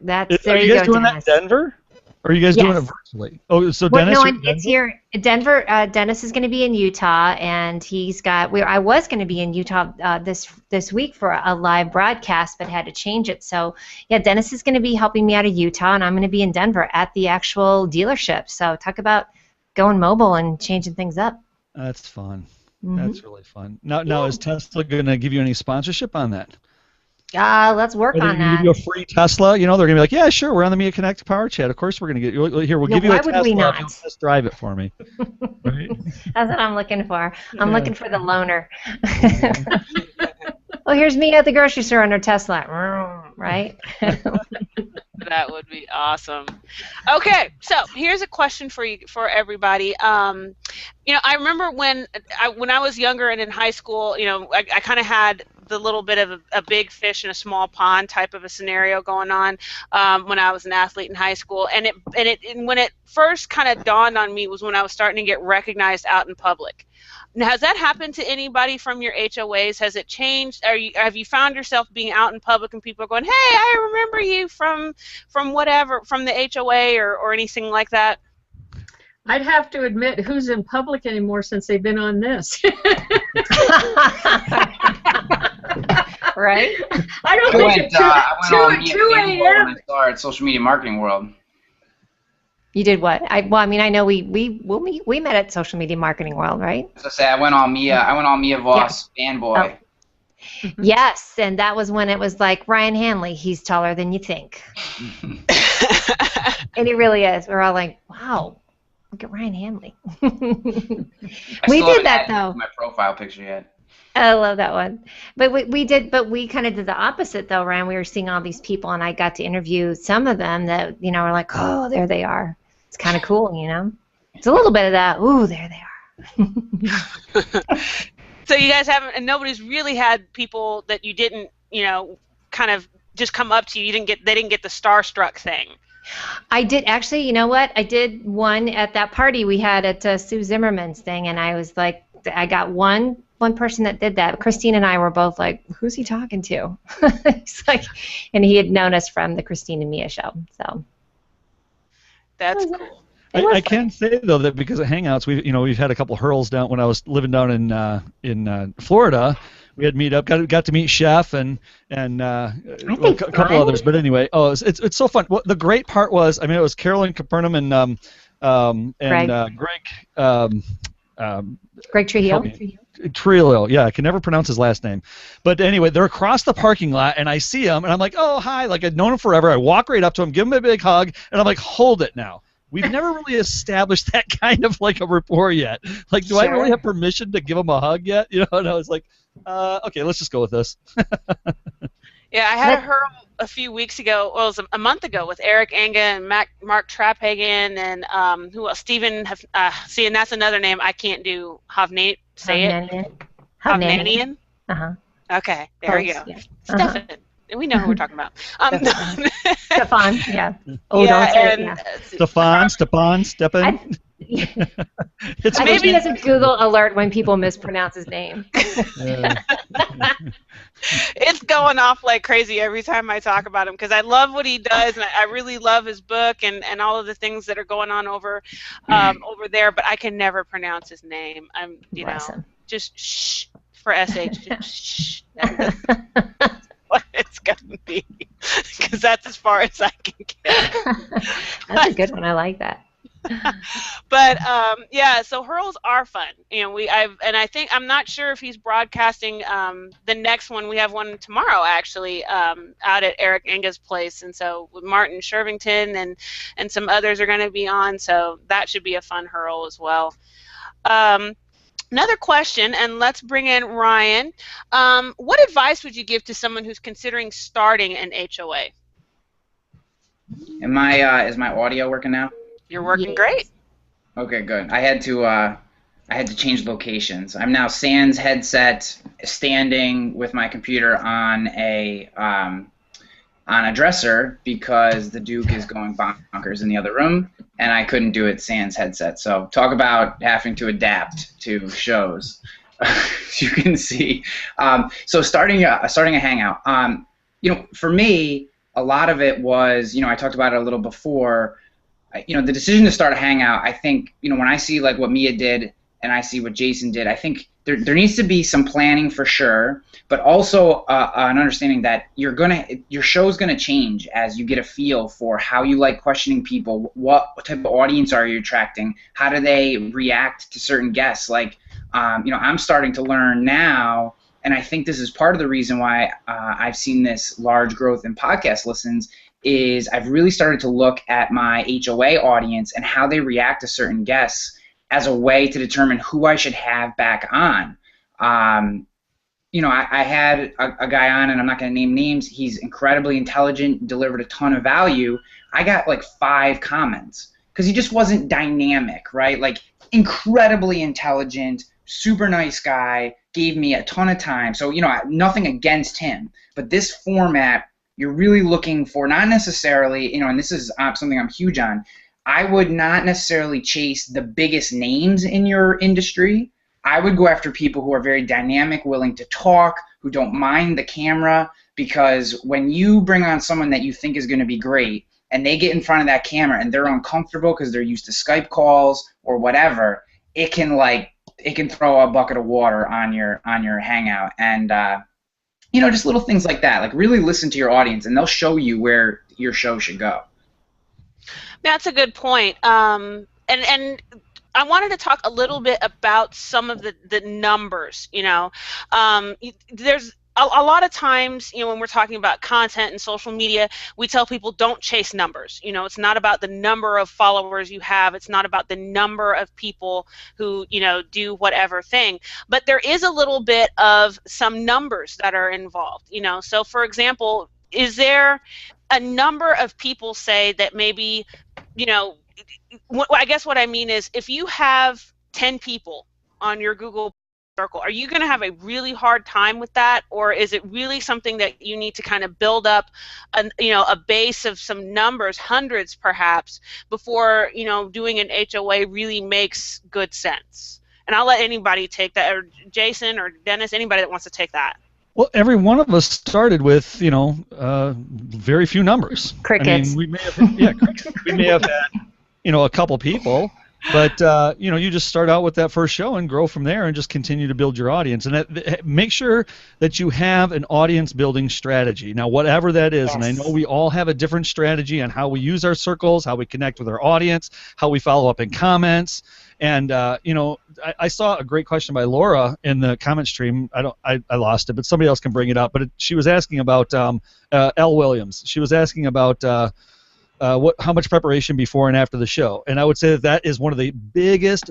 that's there you go, Dennis. Are you guys doing that in Denver? Or are you guys doing it virtually? Oh, so Dennis. No, it's here. Denver. Dennis is going to be in Utah, and he's got. I was going to be in Utah this week for a live broadcast, but had to change it. So yeah, Dennis is going to be helping me out of Utah, and I'm going to be in Denver at the actual dealership. So talk about going mobile and changing things up. That's fun. That's really fun. Now is Tesla going to give you any sponsorship on that? Let's work on that. Give you a free Tesla. You know, they're gonna be like, yeah, sure, we're on the Mia Connect Power Chat. Of course, we're gonna get you here. We'll give you a Tesla. Why would we not? You'll just drive it for me. Right? That's what I'm looking for. I'm looking for the loaner. Well, here's me at the grocery store on her Tesla. Right? That would be awesome. Okay, so here's a question for everybody. You know, I remember when I was younger and in high school, you know, I kind of had the little bit of a big fish in a small pond type of a scenario going on when I was an athlete in high school, and when it first kind of dawned on me was when I was starting to get recognized out in public. Now, has that happened to anybody from your HOAs? Has it changed? Have you found yourself being out in public and people are going, "Hey, I remember you from whatever, from the HOA or anything like that"? I'd have to admit, who's in public anymore since they've been on this? Right? I don't think at 2 a.m. I saw her at Social Media Marketing World. You did what? I mean, I know we met at Social Media Marketing World, right? As I say, I went on Mia Voss, fanboy. Oh. Yes, and that was when it was like, Ryan Hanley, he's taller than you think. And he really is. We're all like, wow, look at Ryan Hanley. We did that, though. My profile picture yet. I love that one. But we kind of did the opposite, though, Ryan. We were seeing all these people, and I got to interview some of them that, you know, were like, oh, there they are. It's kind of cool, you know? It's a little bit of that, ooh, there they are. So you guys haven't, and nobody's really had people that you didn't, you know, kind of just come up to you. They didn't get the starstruck thing. I did actually. You know what? I did one at that party we had at Sue Zimmerman's thing, and I was like, I got one person that did that. Christine and I were both like, who's he talking to? He's like, and he had known us from the Christine and Mia show. So that's cool. I can say though that because of Hangouts, we've had a couple hurls down when I was living down in Florida. We had meet up, got to meet Chef and a couple others. But anyway, it's so fun. Well, the great part was, I mean, it was Carolyn Capernaum and Greg Trujillo. Trujillo, yeah, I can never pronounce his last name. But anyway, they're across the parking lot, and I see him, and I'm like, oh, hi, like I'd known him forever. I walk right up to him, give him a big hug, and I'm like, hold it now. We've never really established that kind of like a rapport yet. Like, do I really have permission to give him a hug yet? You know, and I was like, okay, let's just go with this. Yeah, I had a hurl a few weeks ago, well, it was a month ago, with Eric Anga and Mark Traphagen and who else? Stephen, see, and that's another name I can't do. Hovnanian? Uh-huh. Okay, there we go. Yeah. Stefan. We know who we're talking about. Stefan, yeah. Oh, yeah, don't say it, yeah. Stefan. Maybe as a Google alert when people mispronounce his name. It's going off like crazy every time I talk about him because I love what he does, and I really love his book and all of the things that are going on over there, but I can never pronounce his name. I'm, you know, just shh for SH. Just shh. What it's gonna be, because that's as far as I can get. That's a good one. I like that. But yeah, so hurls are fun. You know, I think, I'm not sure if he's broadcasting the next one. We have one tomorrow actually out at Eric Anga's place, and so with Martin Shervington and some others are going to be on. So that should be a fun hurl as well. Another question, and let's bring in Ryan. What advice would you give to someone who's considering starting an HOA? Is my audio working now? You're working great. Okay, good. I had to change locations. I'm now sans headset, standing with my computer on a dresser because the Duke is going bonkers in the other room, and I couldn't do it sans headset. So talk about having to adapt to shows. You can see. So starting a Hangout. You know, for me, a lot of it was, you know, I talked about it a little before. You know, the decision to start a Hangout, I think, you know, when I see like what Mia did and I see what Jason did, I think there needs to be some planning for sure, but also an understanding that your show's gonna change as you get a feel for how you like questioning people, what type of audience are you attracting, how do they react to certain guests. Like, you know, I'm starting to learn now, and I think this is part of the reason why I've seen this large growth in podcast listens, is I've really started to look at my HOA audience and how they react to certain guests as a way to determine who I should have back on. You know, I had a guy on, and I'm not going to name names. He's incredibly intelligent, delivered a ton of value. I got like 5 comments because he just wasn't dynamic, right? Like, incredibly intelligent, super nice guy, gave me a ton of time. So, you know, nothing against him. But this format, you're really looking for, not necessarily, you know, and this is something I'm huge on, I would not necessarily chase the biggest names in your industry. I would go after people who are very dynamic, willing to talk, who don't mind the camera, because when you bring on someone that you think is going to be great, and they get in front of that camera and they're uncomfortable because they're used to Skype calls or whatever, it can throw a bucket of water on your Hangout. And you know, just little things like that. Like, really listen to your audience, and they'll show you where your show should go. That's a good point. And I wanted to talk a little bit about some of the numbers. You know, there's a lot of times, you know, when we're talking about content and social media, we tell people don't chase numbers. You know, it's not about the number of followers you have. It's not about the number of people who, you know, do whatever thing. But there is a little bit of some numbers that are involved. You know, so for example, is there a number of people, say, that maybe, you know, I guess what I mean is, if you have 10 people on your Google circle, are you going to have a really hard time with that, or is it really something that you need to kind of build up a base of some numbers, hundreds perhaps, before, you know, doing an HOA really makes good sense? And I'll let anybody take that, or Jason or Dennis, anybody that wants to take that. Well, every one of us started with, you know, very few numbers. Crickets. I mean, we may have, crickets. We may have had, you know, a couple people, but you know, you just start out with that first show and grow from there, and just continue to build your audience. And make sure that you have an audience building strategy. Now, whatever that is, Yes. and I know we all have a different strategy on how we use our circles, how we connect with our audience, how we follow up in comments. And you know, I saw a great question by Laura in the comment stream. I lost it, but somebody else can bring it up. But she was asking about L. Williams. She was asking about how much preparation before and after the show. And I would say that is one of the biggest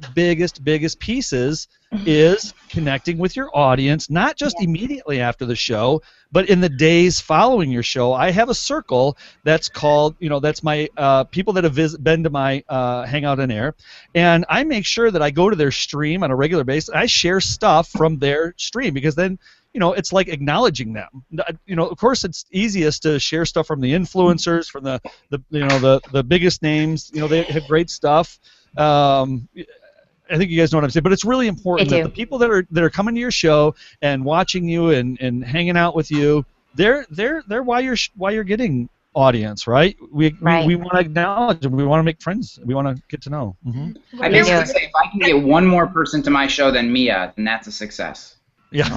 pieces, is connecting with your audience, not just immediately after the show, but in the days following your show. I have a circle that's called, you know, that's my people that have been to my Hangout on Air, and I make sure that I go to their stream on a regular basis. I share stuff from their stream, because then, you know, it's like acknowledging them. You know, of course, it's easiest to share stuff from the influencers, from the biggest names. You know, they have great stuff. I think you guys know what I'm saying, but it's really important that the people that are coming to your show and watching you and hanging out with you, they're why you're getting audience, right? We want to acknowledge them. We want to make friends. We want to get to know. Mm-hmm. I basically say, if I can get one more person to my show than Mia, then that's a success. Yeah.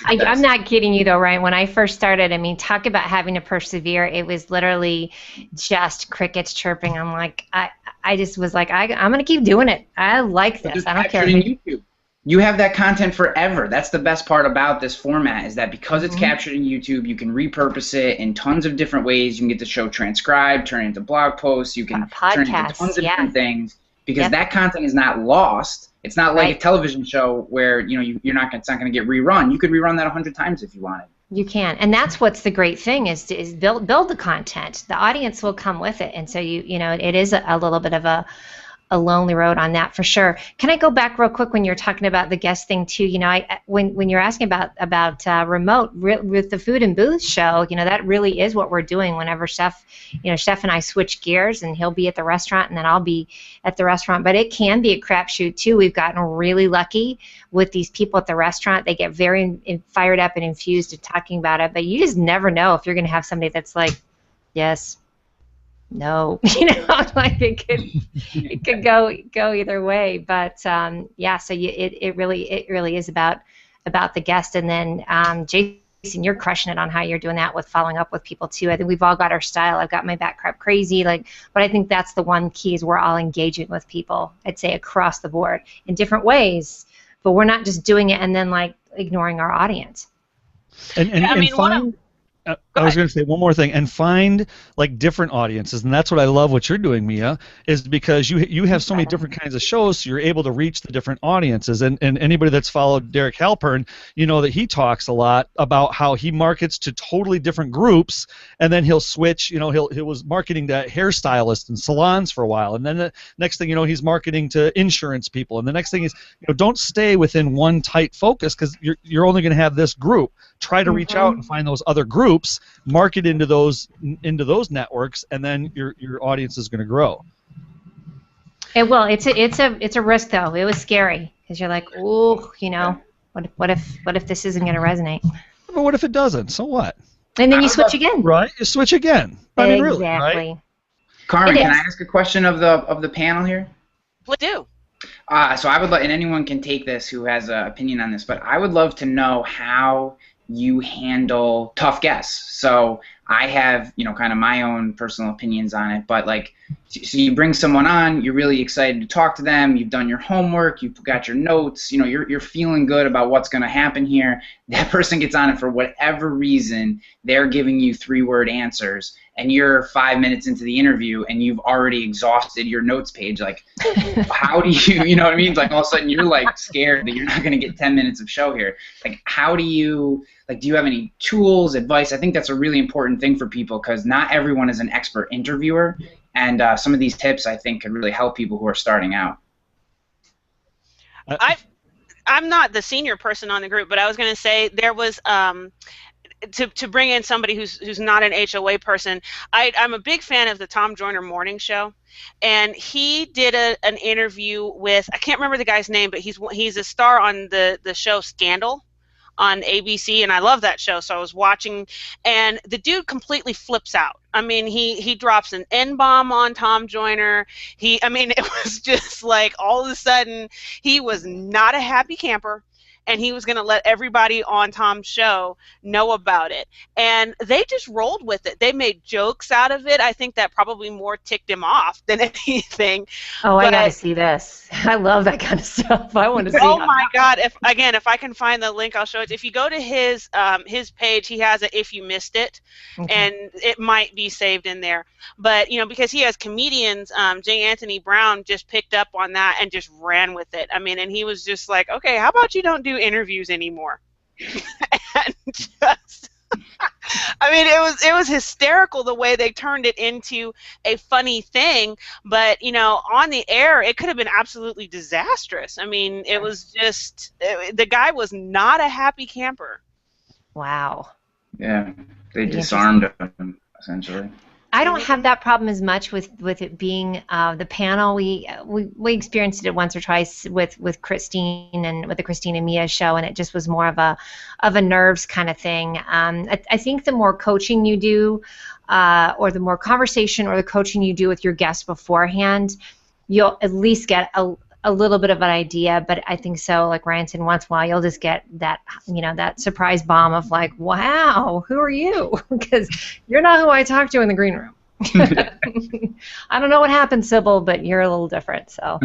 I'm not kidding you though, Ryan. When I first started, I mean, talk about having to persevere. It was literally just crickets chirping. I'm like, I just was like, I'm going to keep doing it. I like this. I don't care. YouTube. You have that content forever. That's the best part about this format, is that because it's captured in YouTube, you can repurpose it in tons of different ways. You can get the show transcribed, turn it into blog posts. You can turn it into tons of different things, because that content is not lost. It's not like a television show where, you know, it's not going to get rerun. You could rerun that 100 times if you wanted. You can, and that's what's the great thing is build the content. The audience will come with it, and so you know, it is a little bit of a lonely road on that for sure. Can I go back real quick when you're talking about the guest thing too? You know, when you're asking about remote with the food and booth show, you know, that really is what we're doing. Whenever Chef and I switch gears, and he'll be at the restaurant and then I'll be at the restaurant. But it can be a crapshoot too. We've gotten really lucky with these people at the restaurant. They get very fired up and infused at talking about it. But you just never know if you're going to have somebody that's like, yes, no, you know, like it could go either way. But yeah, so it really is about the guest. And then Jason, you're crushing it on how you're doing that with following up with people too. I think we've all got our style. I've got my back crap crazy, but I think that's the one key, is we're all engaging with people. I'd say across the board in different ways, but we're not just doing it and then like ignoring our audience. I was going to say one more thing, and find like different audiences, and that's what I love what you're doing, Mia, is because you have so many different kinds of shows, so you're able to reach the different audiences. And anybody that's followed Derek Halpern, you know that he talks a lot about how he markets to totally different groups, and then he'll switch. You know, he was marketing to hairstylists and salons for a while, and then the next thing you know, he's marketing to insurance people, and the next thing is, you know, don't stay within one tight focus, because you're only going to have this group. Try to reach out and find those other groups, market into those networks, and then your audience is going to grow. It will. It's a risk though. It was scary because you're like, oh, you know, what if this isn't going to resonate? But what if it doesn't? So what? And then you switch again. Right, you switch again. I mean, really, right? Carmen, can I ask a question of the panel here? Please do. So I would, and anyone can take this who has an opinion on this, but I would love to know how you handle tough guests. So I have, kind of my own personal opinions on it, but like, so you bring someone on, you're really excited to talk to them, you've done your homework, you've got your notes, you're feeling good about what's going to happen here. That person gets on it for whatever reason, they're giving you 3-word answers, and you're 5 minutes into the interview and you've already exhausted your notes page. Like, how do you know what I mean? Like, all of a sudden you're like scared that you're not going to get 10 minutes of show here. Like, how do you, do you have any tools, advice? I think that's a really important thing for people, because not everyone is an expert interviewer, and some of these tips I think could really help people who are starting out. I'm not the senior person on the group, but I was going to say there was to bring in somebody who's not an HOA person. I'm a big fan of the Tom Joyner morning show, and he did an interview with, I can't remember the guy's name, but he's a star on the show Scandal on ABC, and I love that show. So I was watching, and the dude completely flips out. I mean, he drops an N-bomb on Tom Joyner. It was just like, all of a sudden he was not a happy camper, and he was going to let everybody on Tom's show know about it. And they just rolled with it. They made jokes out of it. I think that probably more ticked him off than anything. Oh, I got to see this. I love that kind of stuff. I want to see it. Oh, my God. If I can find the link, I'll show it. If you go to his page, he has a If You Missed It, and it might be saved in there. But, because he has comedians, J. Anthony Brown just picked up on that and just ran with it. And he was just like, okay, how about you don't do interviews anymore? And just, it was hysterical the way they turned it into a funny thing, but on the air it could have been absolutely disastrous. It was just, the guy was not a happy camper. Wow. Yeah, they disarmed him essentially. I don't have that problem as much with it being the panel. We experienced it once or twice with Christine and with the Christine and Mia show, and it just was more of a nerves kind of thing. I think the more coaching you do, or the more conversation or the coaching you do with your guests beforehand, you'll at least get a little bit of an idea. But I think so, like Ryan said, once in a while you'll just get that, that surprise bomb of like, wow, who are you? Because you're not who I talked to in the green room. I don't know what happened, Sybil, but you're a little different. So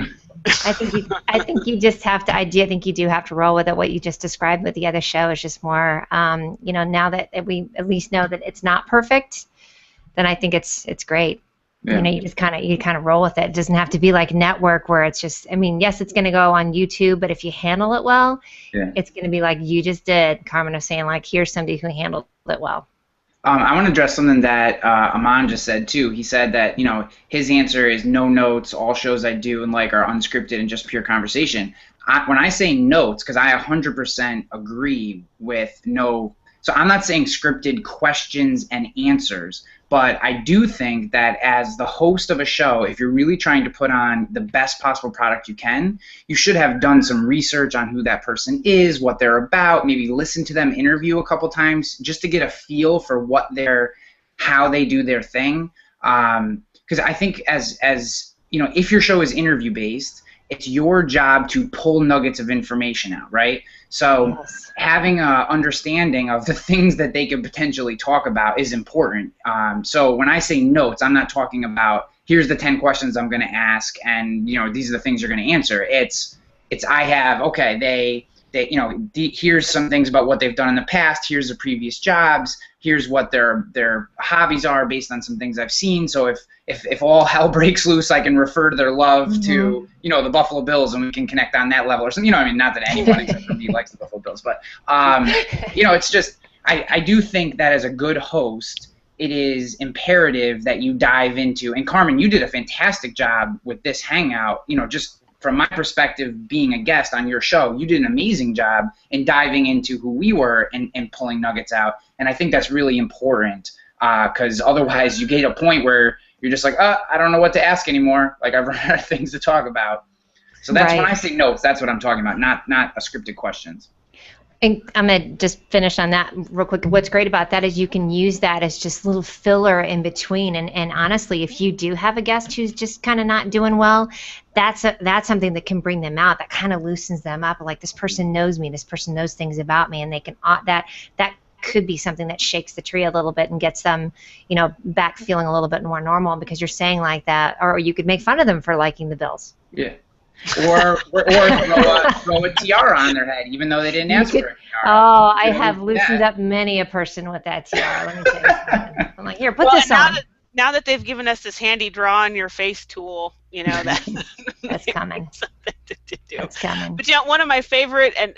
I think you just have to. I think you do have to roll with it. What you just described with the other show is just more, now that we at least know that it's not perfect, then I think it's great. Yeah. You just kind of roll with it. It doesn't have to be like network where it's just, yes, it's going to go on YouTube, but if you handle it well, it's going to be like you just did. Carmen was saying, like, here's somebody who handled it well. I want to address something that Aman just said too. He said that his answer is no notes. All shows I do and are unscripted and just pure conversation. When I say notes, because I 100% agree with no. So I'm not saying scripted questions and answers, but I do think that as the host of a show, if you're really trying to put on the best possible product you can, you should have done some research on who that person is, what they're about, maybe listen to them interview a couple times just to get a feel for how they do their thing. Because I think as if your show is interview based, it's your job to pull nuggets of information out, right? So having an understanding of the things that they could potentially talk about is important. So when I say notes, I'm not talking about here's the 10 questions I'm going to ask and these are the things you're going to answer. It's I have, okay, here's some things about what they've done in the past. Here's the previous jobs. Here's what their hobbies are based on some things I've seen. So if all hell breaks loose, I can refer to their love to the Buffalo Bills, and we can connect on that level or something. Not that anyone except for me likes the Buffalo Bills, but it's just I do think that as a good host, it is imperative that you dive into. And Carmen, you did a fantastic job with this hangout. Just from my perspective, being a guest on your show, you did an amazing job in diving into who we were and pulling nuggets out. And I think that's really important because otherwise you get a point where you're just like, I don't know what to ask anymore. Like, I've run out of things to talk about. So that's when I say notes, that's what I'm talking about, not scripted questions. And I'm going to just finish on that real quick. What's great about that is you can use that as just a little filler in between. And honestly, if you do have a guest who's just kind of not doing well, that's something that can bring them out. That kind of loosens them up. Like, this person knows me. This person knows things about me, and they can that could be something that shakes the tree a little bit and gets them, back feeling a little bit more normal, because you're saying like that. Or you could make fun of them for liking the Bills. Yeah. Or throw a tiara on their head, even though they didn't ask for a tiara. Oh, I have loosened up many a person with that tiara. Let me tell you something. I'm like, here, put this on. Now that they've given us this handy draw on your face tool, that's coming. To do. That's coming. But one of my favorite and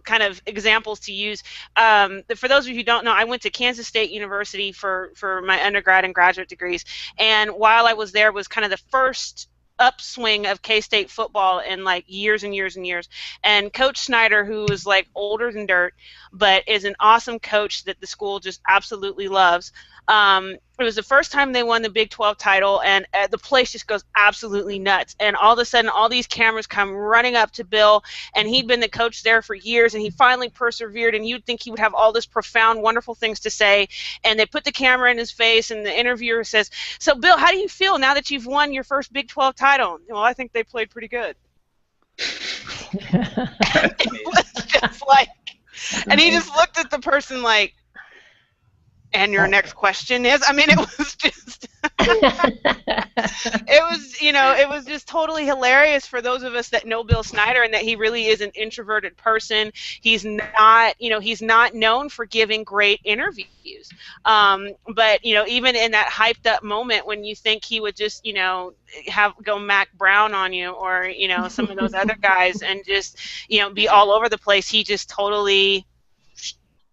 kind of examples to use. For those of you who don't know, I went to Kansas State University for my undergrad and graduate degrees, and while I was there, was kind of the first upswing of K-State football in like years and years and years. And Coach Snyder, who is like older than dirt, but is an awesome coach that the school just absolutely loves. It was the first time they won the Big 12 title, and the place just goes absolutely nuts. And all of a sudden, all these cameras come running up to Bill, and he'd been the coach there for years, and he finally persevered, and you'd think he would have all this profound, wonderful things to say. And they put the camera in his face, and the interviewer says, "So, Bill, how do you feel now that you've won your first Big 12 title?" "Well, I think they played pretty good." It was just like, and he just looked at the person like, "And your next question is?" I mean, it was just, it was just totally hilarious for those of us that know Bill Snyder, and that he really is an introverted person. He's not, he's not known for giving great interviews. But, even in that hyped up moment when you think he would just, go Mac Brown on you, or, some of those other guys, and just, be all over the place, he just totally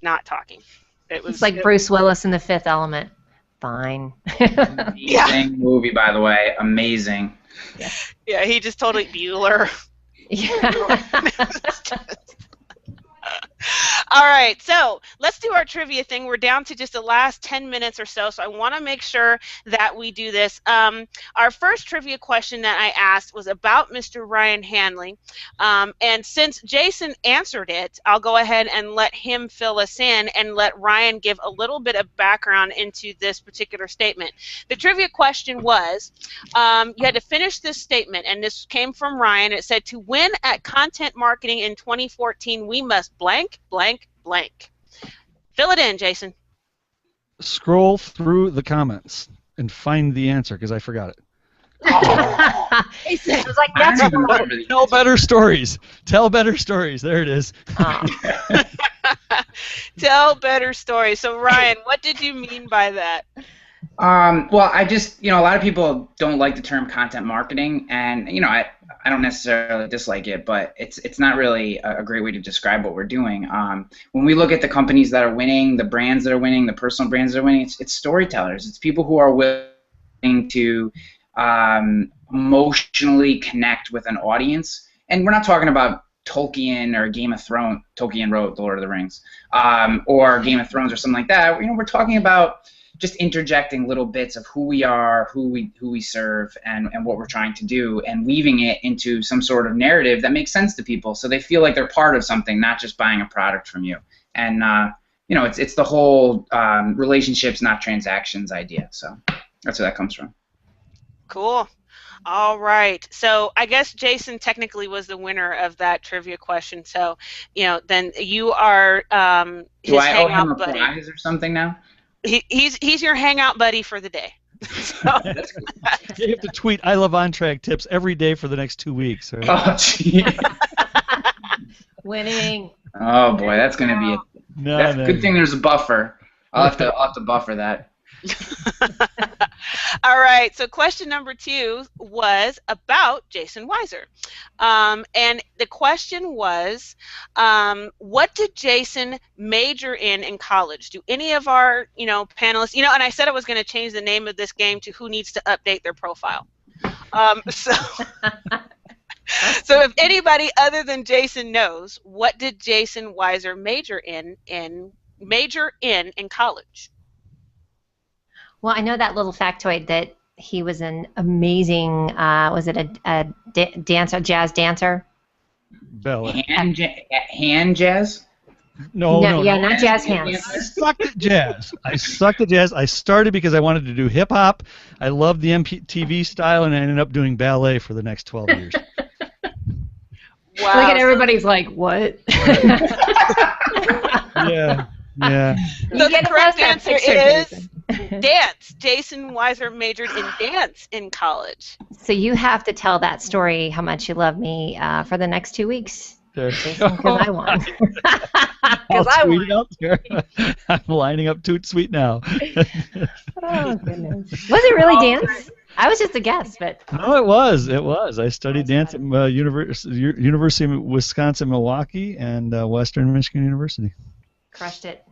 not talking. It's like Bruce Willis in The Fifth Element. Fine. Amazing movie, by the way. Amazing. Yeah, he just totally Bueller. Yeah. All right, so let's do our trivia thing. We're down to just the last 10 minutes or so I want to make sure that we do this. Our first trivia question that I asked was about Mr. Ryan Hanley, and since Jason answered it, I'll go ahead and let him fill us in and let Ryan give a little bit of background into this particular statement. The trivia question was, you had to finish this statement, and this came from Ryan. It said, "To win at content marketing in 2014, we must blank, blank, blank." Fill it in, Jason. Scroll through the comments and find the answer, because I forgot it. It was like, that's Tell better stories. Tell better stories. There it is. Tell better stories. So, Ryan, what did you mean by that? Well, I just, a lot of people don't like the term content marketing, and, I don't necessarily dislike it, but it's not really a great way to describe what we're doing. When we look at the companies that are winning, the brands that are winning, the personal brands that are winning, it's storytellers. It's people who are willing to emotionally connect with an audience. And we're not talking about Tolkien or Game of Thrones. Tolkien wrote The Lord of the Rings, or Game of Thrones or something like that. We're talking about just interjecting little bits of who we are, who we serve, and what we're trying to do, and weaving it into some sort of narrative that makes sense to people, so they feel like they're part of something, not just buying a product from you. And it's the whole relationships, not transactions idea. So that's where that comes from. Cool. All right. So I guess Jason technically was the winner of that trivia question. So then you are his Do I owe him hangout a buddy. prize or something now? He's your hangout buddy for the day. So. That's good. You have to tweet "I love on-track tips" every day for the next 2 weeks. Right? Oh, gee. winning. Oh boy, that's gonna be a good thing. There's a buffer. I'll have to buffer that. All right, so question number 2 was about Jason Weiser. And the question was, what did Jason major in college? Do any of our, panelists, and I said I was going to change the name of this game to Who Needs to Update Their Profile. So if anybody other than Jason knows, what did Jason Weiser major in college? Well, I know that little factoid that he was an amazing, was it a dancer, jazz dancer? Bella. Hand jazz? No, Yeah, no. not jazz I hands. sucked at jazz. I started because I wanted to do hip hop. I loved the MTV style, and I ended up doing ballet for the next 12 years. Wow. Look at everybody's like, what? Yeah. So the correct answer is dance. Jason Weiser majored in dance in college. So you have to tell that story, how much you love me, for the next 2 weeks. Because I won. Because I tweet won. it out there. I'm lining up Toot Sweet now. Oh, goodness. Was it really dance? I was just a guess, but... No, it was. I studied dance at University of Wisconsin-Milwaukee and Western Michigan University. Crushed it.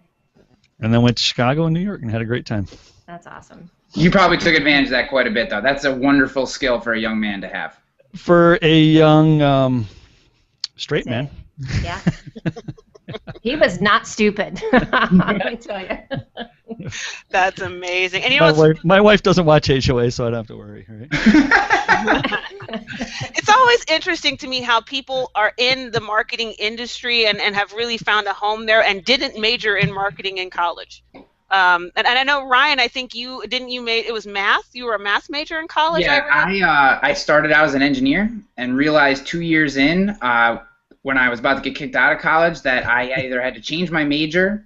And then went to Chicago and New York and had a great time. That's awesome. You probably took advantage of that quite a bit, though. That's a wonderful skill for a young man to have. For a young straight man. Yeah. He was not stupid. Let me tell you. That's amazing. And you know my wife doesn't watch HOA, so I don't have to worry. Right? It's always interesting to me how people are in the marketing industry and have really found a home there and didn't major in marketing in college. And I know, Ryan, I think it was math? You were a math major in college? Yeah, I started out as an engineer and realized 2 years in, when I was about to get kicked out of college, that I either had to change my major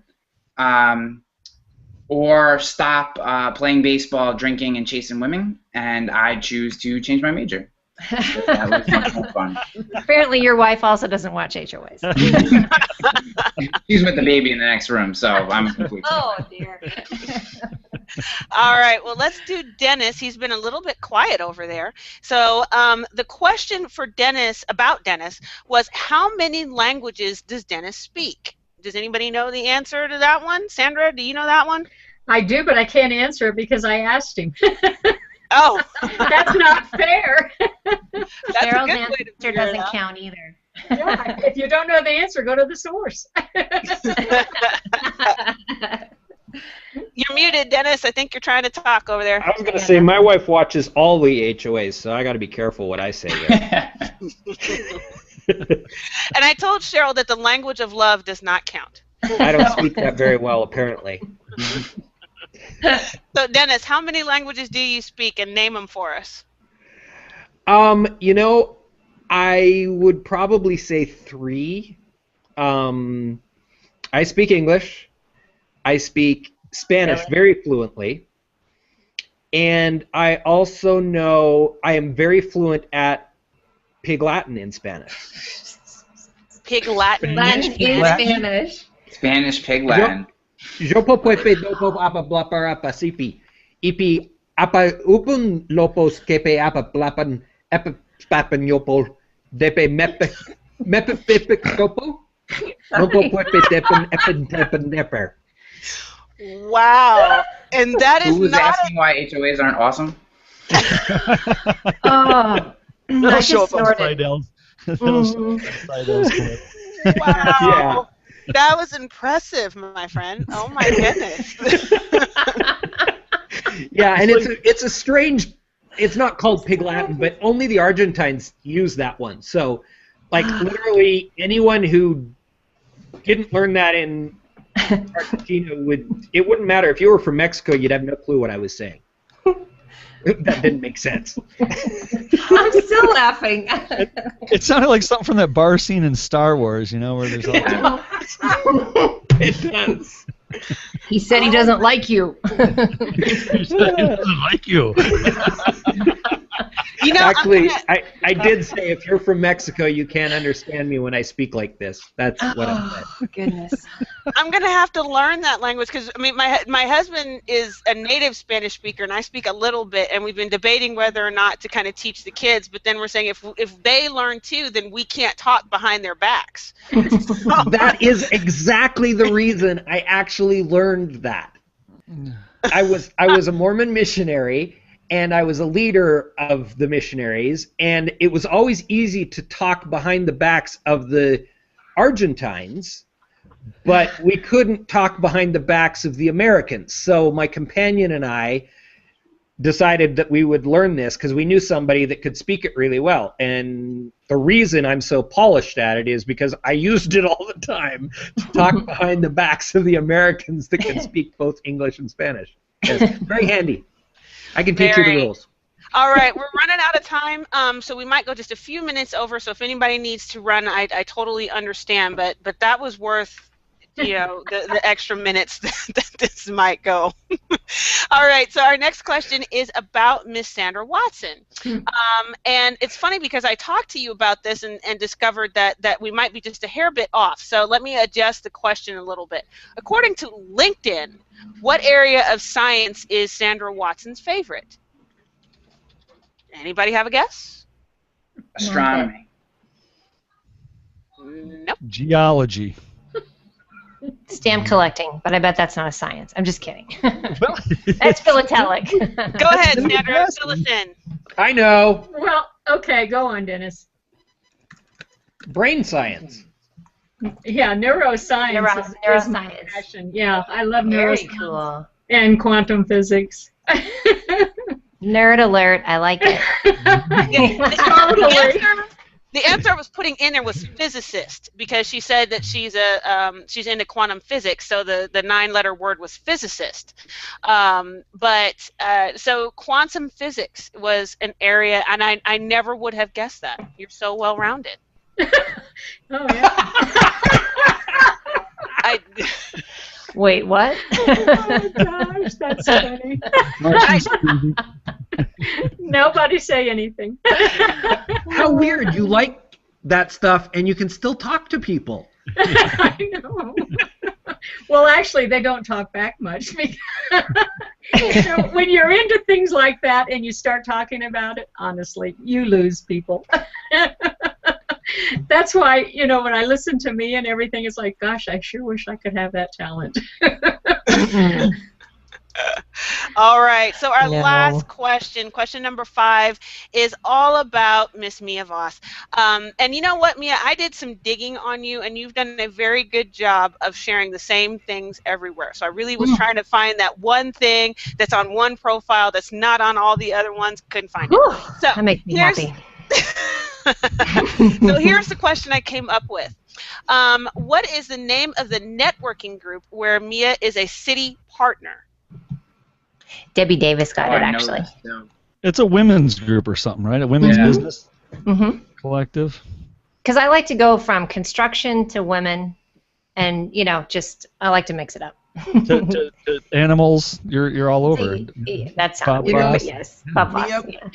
or stop playing baseball, drinking, and chasing women, and I choose to change my major. So that was much more fun. Apparently your wife also doesn't watch HOAs. She's with the baby in the next room, so I'm completely. Oh, dear. All right, well, let's do Dennis. He's been a little bit quiet over there. So the question for Dennis, about Dennis, was how many languages does Dennis speak? Does anybody know the answer to that one? Sandra, do you know that one? I do, but I can't answer it because I asked him. Oh. That's not fair. Cheryl's answer doesn't count either. Yeah, if you don't know the answer, go to the source. You're muted, Dennis. I think you're trying to talk over there. I was going to say, my wife watches all the HOAs, so I got to be careful what I say there. And I told Cheryl that the language of love does not count. I don't speak that very well, apparently. So, Dennis, how many languages do you speak, and name them for us? You know, I would probably say 3. I speak English. I speak Spanish very fluently. And I also know I am very fluent at Pig Latin in Spanish. Pig Latin. Latin is Spanish. Spanish Pig Latin. Yo popepe dopo apa blapara sipi. Ipi apa upun lopos kepe apa blapan epa papan yopol depe mepe pepe topo. Lopo pepe depen epen tepen neper. Wow. And that is Who was not asking why HOAs aren't awesome? Oh, That'll I show just up on snorted. Slidell's. That'll show up on Slidell's clip. Wow. Yeah. That was impressive, my friend. Oh my goodness. Yeah, and it's a strange. It's not called Pig Latin, but only the Argentines use that one. So, like, literally anyone who didn't learn that in Argentina it wouldn't matter. If you were from Mexico, you'd have no clue what I was saying. That didn't make sense. I'm still laughing. It sounded like something from that bar scene in Star Wars, you know, where there's all. It does. He said he doesn't like you. He doesn't like you. You know, Actually, I did say if you're from Mexico, you can't understand me when I speak like this. That's what I said. Oh, goodness. I'm going to have to learn that language because, I mean, my husband is a native Spanish speaker and I speak a little bit, and we've been debating whether or not to kind of teach the kids, but then we're saying if they learn too, then we can't talk behind their backs. That is exactly the reason I actually learned that. I was a Mormon missionary, and I was a leader of the missionaries, and it was always easy to talk behind the backs of the Argentines, but we couldn't talk behind the backs of the Americans. So my companion and I decided that we would learn this because we knew somebody that could speak it really well. And the reason I'm so polished at it is because I used it all the time to talk behind the backs of the Americans that can speak both English and Spanish. Yes, very handy. I can teach you the rules. All right, we're running out of time, so we might go just a few minutes over. So if anybody needs to run, I totally understand. But that was worth, you know, the extra minutes that this might go. All right, so our next question is about Miss Sandra Watson. And it's funny because I talked to you about this and discovered that we might be just a hair bit off. So let me adjust the question a little bit. According to LinkedIn, what area of science is Sandra Watson's favorite? Anybody have a guess? Astronomy. Nope. Geology. Stamp collecting, but I bet that's not a science. I'm just kidding. That's philatelic. Go ahead, Sandra. Fill us in. I know. Well, okay, go on, Dennis. Brain science. Yeah, neuroscience. Is my Neuroscience. passion. Yeah, I love Very neuroscience cool. and quantum physics. Nerd alert. I like it. The answer I was putting in there was physicist because she said that she's into quantum physics, so the 9-letter word was physicist. So quantum physics was an area, and I never would have guessed that. You're so well-rounded. Oh, yeah. Wait, what? Oh, gosh, that's funny. Nobody say anything. How weird. You like that stuff and you can still talk to people. I know. Well, actually, they don't talk back much. When you're into things like that and you start talking about it, honestly, you lose people. That's why, you know, when I listen to me and everything, it's like, gosh, I sure wish I could have that talent. All right, so our last question, question number 5, is all about Miss Mia Voss. And you know what, Mia, I did some digging on you, and you've done a very good job of sharing the same things everywhere. So I really was trying to find that one thing that's on one profile that's not on all the other ones. Couldn't find it. So that makes me happy. So here's the question I came up with. What is the name of the networking group where Mia is a city partner? Debbie Davis got it, actually. It's a women's group or something, right? A women's business collective. Because I like to go from construction to women, and, you know, just, I like to mix it up. to animals, you're all over. That sounds weird, but yes.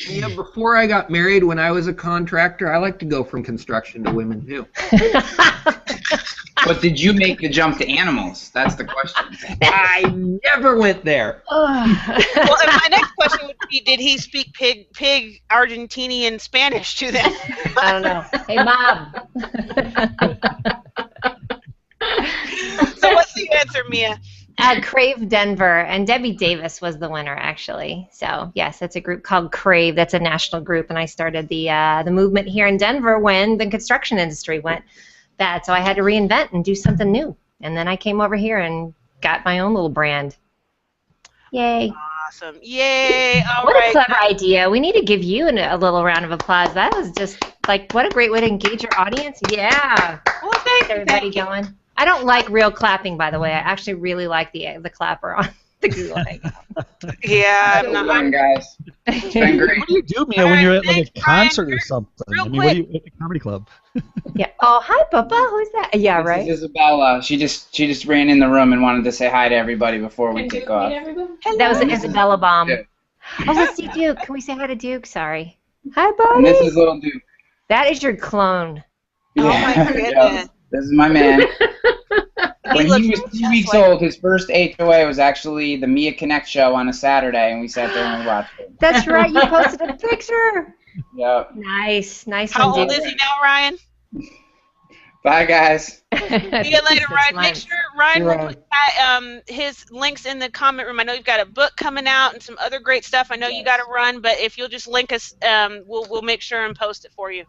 Mia, before I got married, when I was a contractor, I like to go from construction to women too. But did you make the jump to animals? That's the question. I never went there. Well, and my next question would be, did he speak pig Argentinian Spanish to them? I don't know. Hey, Mom. So what's the answer, Mia? Crave Denver, and Debbie Davis was the winner, actually. So yes, it's a group called Crave. That's a national group, and I started the movement here in Denver when the construction industry went bad. So I had to reinvent and do something new, and then I came over here and got my own little brand. Yay! Awesome! Yay! All what right. a clever idea. We need to give you a little round of applause. That was just like, what a great way to engage your audience. Yeah. Well, thank you. Everybody going. I don't like real clapping, by the way. I actually really like the clapper on the Google Hangout. Yeah, I'm Well not. done, guys. It's been great. What do you do, Mia, when you're at like a concert or something? Real I mean, what do you at the comedy club? Yeah. Oh, hi, Papa. Who's that? Yeah, This right. is Isabella. She just ran in the room and wanted to say hi to everybody before we kick off. That was Isabella Baum. Yeah. Oh, let's see Duke. Can we say hi to Duke? Sorry. Hi, buddy. And this is little Duke. That is your clone. Oh my goodness. Yeah, this is my man. When looks he was 2 just weeks like- old, his first HOA was actually the Mia Connect show on a Saturday, and we sat there and we watched it. That's right. You posted a picture. Yep. Nice. Nice How one, old Duke. is he now, Ryan? Bye, guys. See you later, Ryan. Make sure Ryan You're will put his links in the comment room. I know you've got a book coming out and some other great stuff. I know you got to run, but if you'll just link us, we'll make sure and post it for you.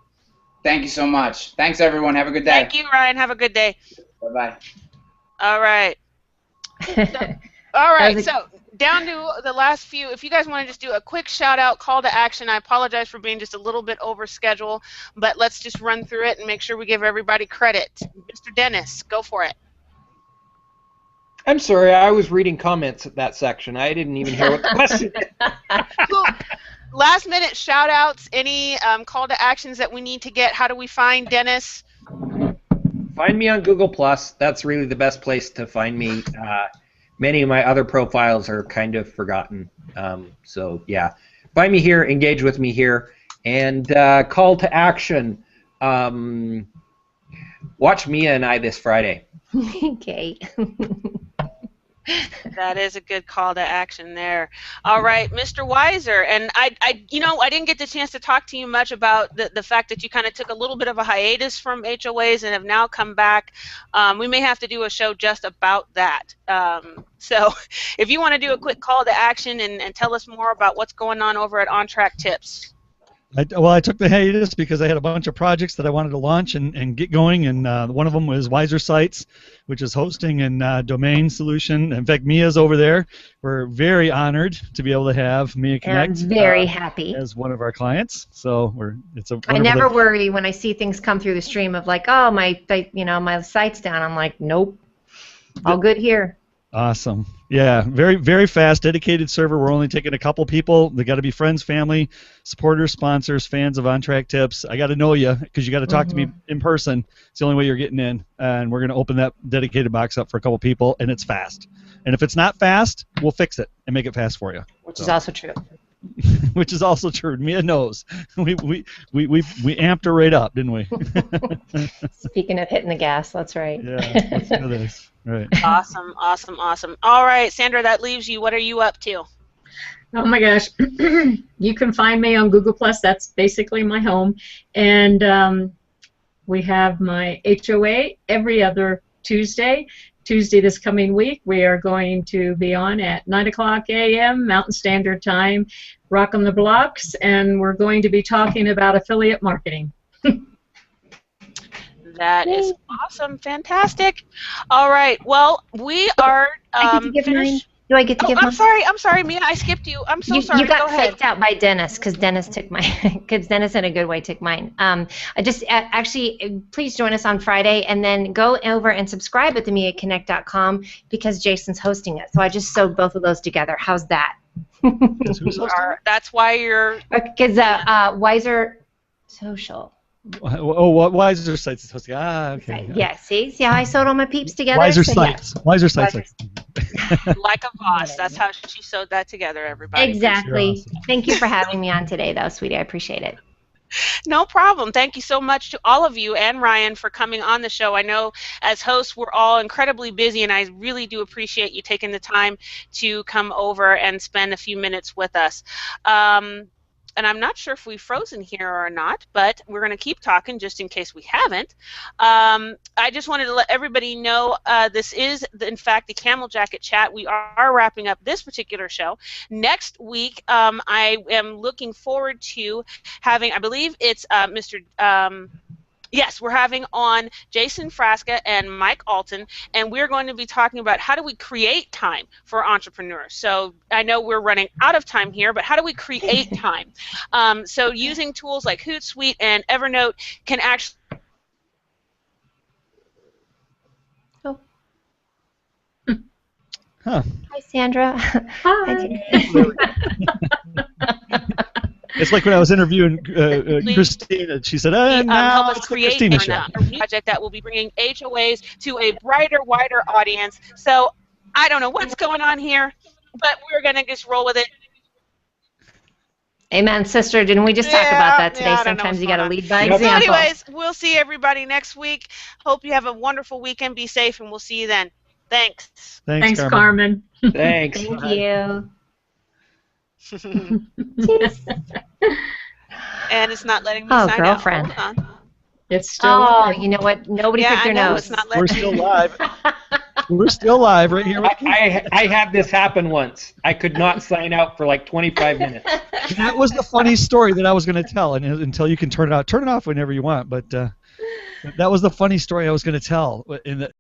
Thank you so much. Thanks, everyone. Have a good day. Thank you, Ryan. Have a good day. Bye-bye. All right. All right, so down to the last few. If you guys want to just do a quick shout out, call to action. I apologize for being just a little bit over schedule, but let's just run through it and make sure we give everybody credit. Mr. Dennis, go for it. I'm sorry, I was reading comments at that section. I didn't even hear what the question is. Cool. Last minute shout outs, any call to actions that we need to get. How do we find Dennis? Find me on Google+. That's really the best place to find me. Many of my other profiles are kind of forgotten. So, yeah. Find me here, engage with me here. And call to action. Watch Mia and I this Friday. Okay. That is a good call to action there. All right, Mr. Weiser, and I didn't get the chance to talk to you much about the fact that you kind of took a little bit of a hiatus from HOAs and have now come back. We may have to do a show just about that. So if you want to do a quick call to action and tell us more about what's going on over at On Track Tips. I took the hiatus because I had a bunch of projects that I wanted to launch and get going, and one of them was Wiser Sites, which is hosting and domain solution. In fact, Mia's over there. We're very honored to be able to have Mia Connect. I'm very happy as one of our clients. So I never worry when I see things come through the stream of like, oh, my site's down. I'm like, nope, all good here. Awesome. Yeah, very, very fast, dedicated server. We're only taking a couple people. They got to be friends, family, supporters, sponsors, fans of On Track Tips. I got to know you because you got to talk to me in person. It's the only way you're getting in. And we're going to open that dedicated box up for a couple people, and it's fast. And if it's not fast, we'll fix it and make it fast for you. Which is also true. Which is also true. Mia knows. We amped her right up, didn't we? Speaking of hitting the gas, that's right. Yeah, let's do this. Right. Awesome, awesome, awesome. All right, Sandra, that leaves you. What are you up to? Oh my gosh. You can find me on Google+. That's basically my home. And we have my HOA every other Tuesday. Tuesday this coming week, we are going to be on at 9 o'clock a.m. Mountain Standard Time, rocking the blocks, and we're going to be talking about affiliate marketing. That is awesome. Fantastic. All right. Well, we are finished. Do I get to give mine? I'm sorry, Mia. I skipped you. I'm so sorry. You got Go ahead. psyched out by Dennis because Dennis took mine. Because Dennis in a good way took mine. I just actually please join us on Friday and then go over and subscribe at themiaconnect.com because Jason's hosting it. So I just sewed both of those together. How's that? That's why you're. Because Wiser Social. Oh, Wiser Sites is hosting. Okay. Yeah, see how I sewed all my peeps together? Wiser Sites. Wiser Sites. Like a Voss. That's how she sewed that together, everybody. Exactly. Awesome. Thank you for having me on today, though, sweetie. I appreciate it. No problem. Thank you so much to all of you and Ryan for coming on the show. I know as hosts we're all incredibly busy, and I really do appreciate you taking the time to come over and spend a few minutes with us. And I'm not sure if we've frozen here or not, but we're going to keep talking just in case we haven't. I just wanted to let everybody know this is, in fact, the Camel Jacket Chat. We are wrapping up this particular show. Next week, I am looking forward to having, I believe it's Yes, we're having on Jason Frasca and Mike Alton, and we're going to be talking about how do we create time for entrepreneurs. So I know we're running out of time here, but how do we create time? So using tools like Hootsuite and Evernote can actually... Oh. Huh. Hi, Sandra. Hi. It's like when I was interviewing Christina. She said, help us create a project that will be bringing HOAs to a brighter, wider audience. So I don't know what's going on here, but we're going to just roll with it. Amen, sister. Didn't we just talk about that today? Sometimes you got to lead by example. So anyways, we'll see everybody next week. Hope you have a wonderful weekend. Be safe, and we'll see you then. Thanks. Thanks, Carmen. Thanks. Thank you. And it's not letting me sign girlfriend. out. Hold on. It's still live. You know what? Nobody picked their nose. It's not letting We're still live. We're still live right here. I had this happen once. I could not sign out for like 25 minutes. That was the funny story that I was going to tell, and until you can turn it out. Turn it off whenever you want, but that was the funny story I was going to tell. In the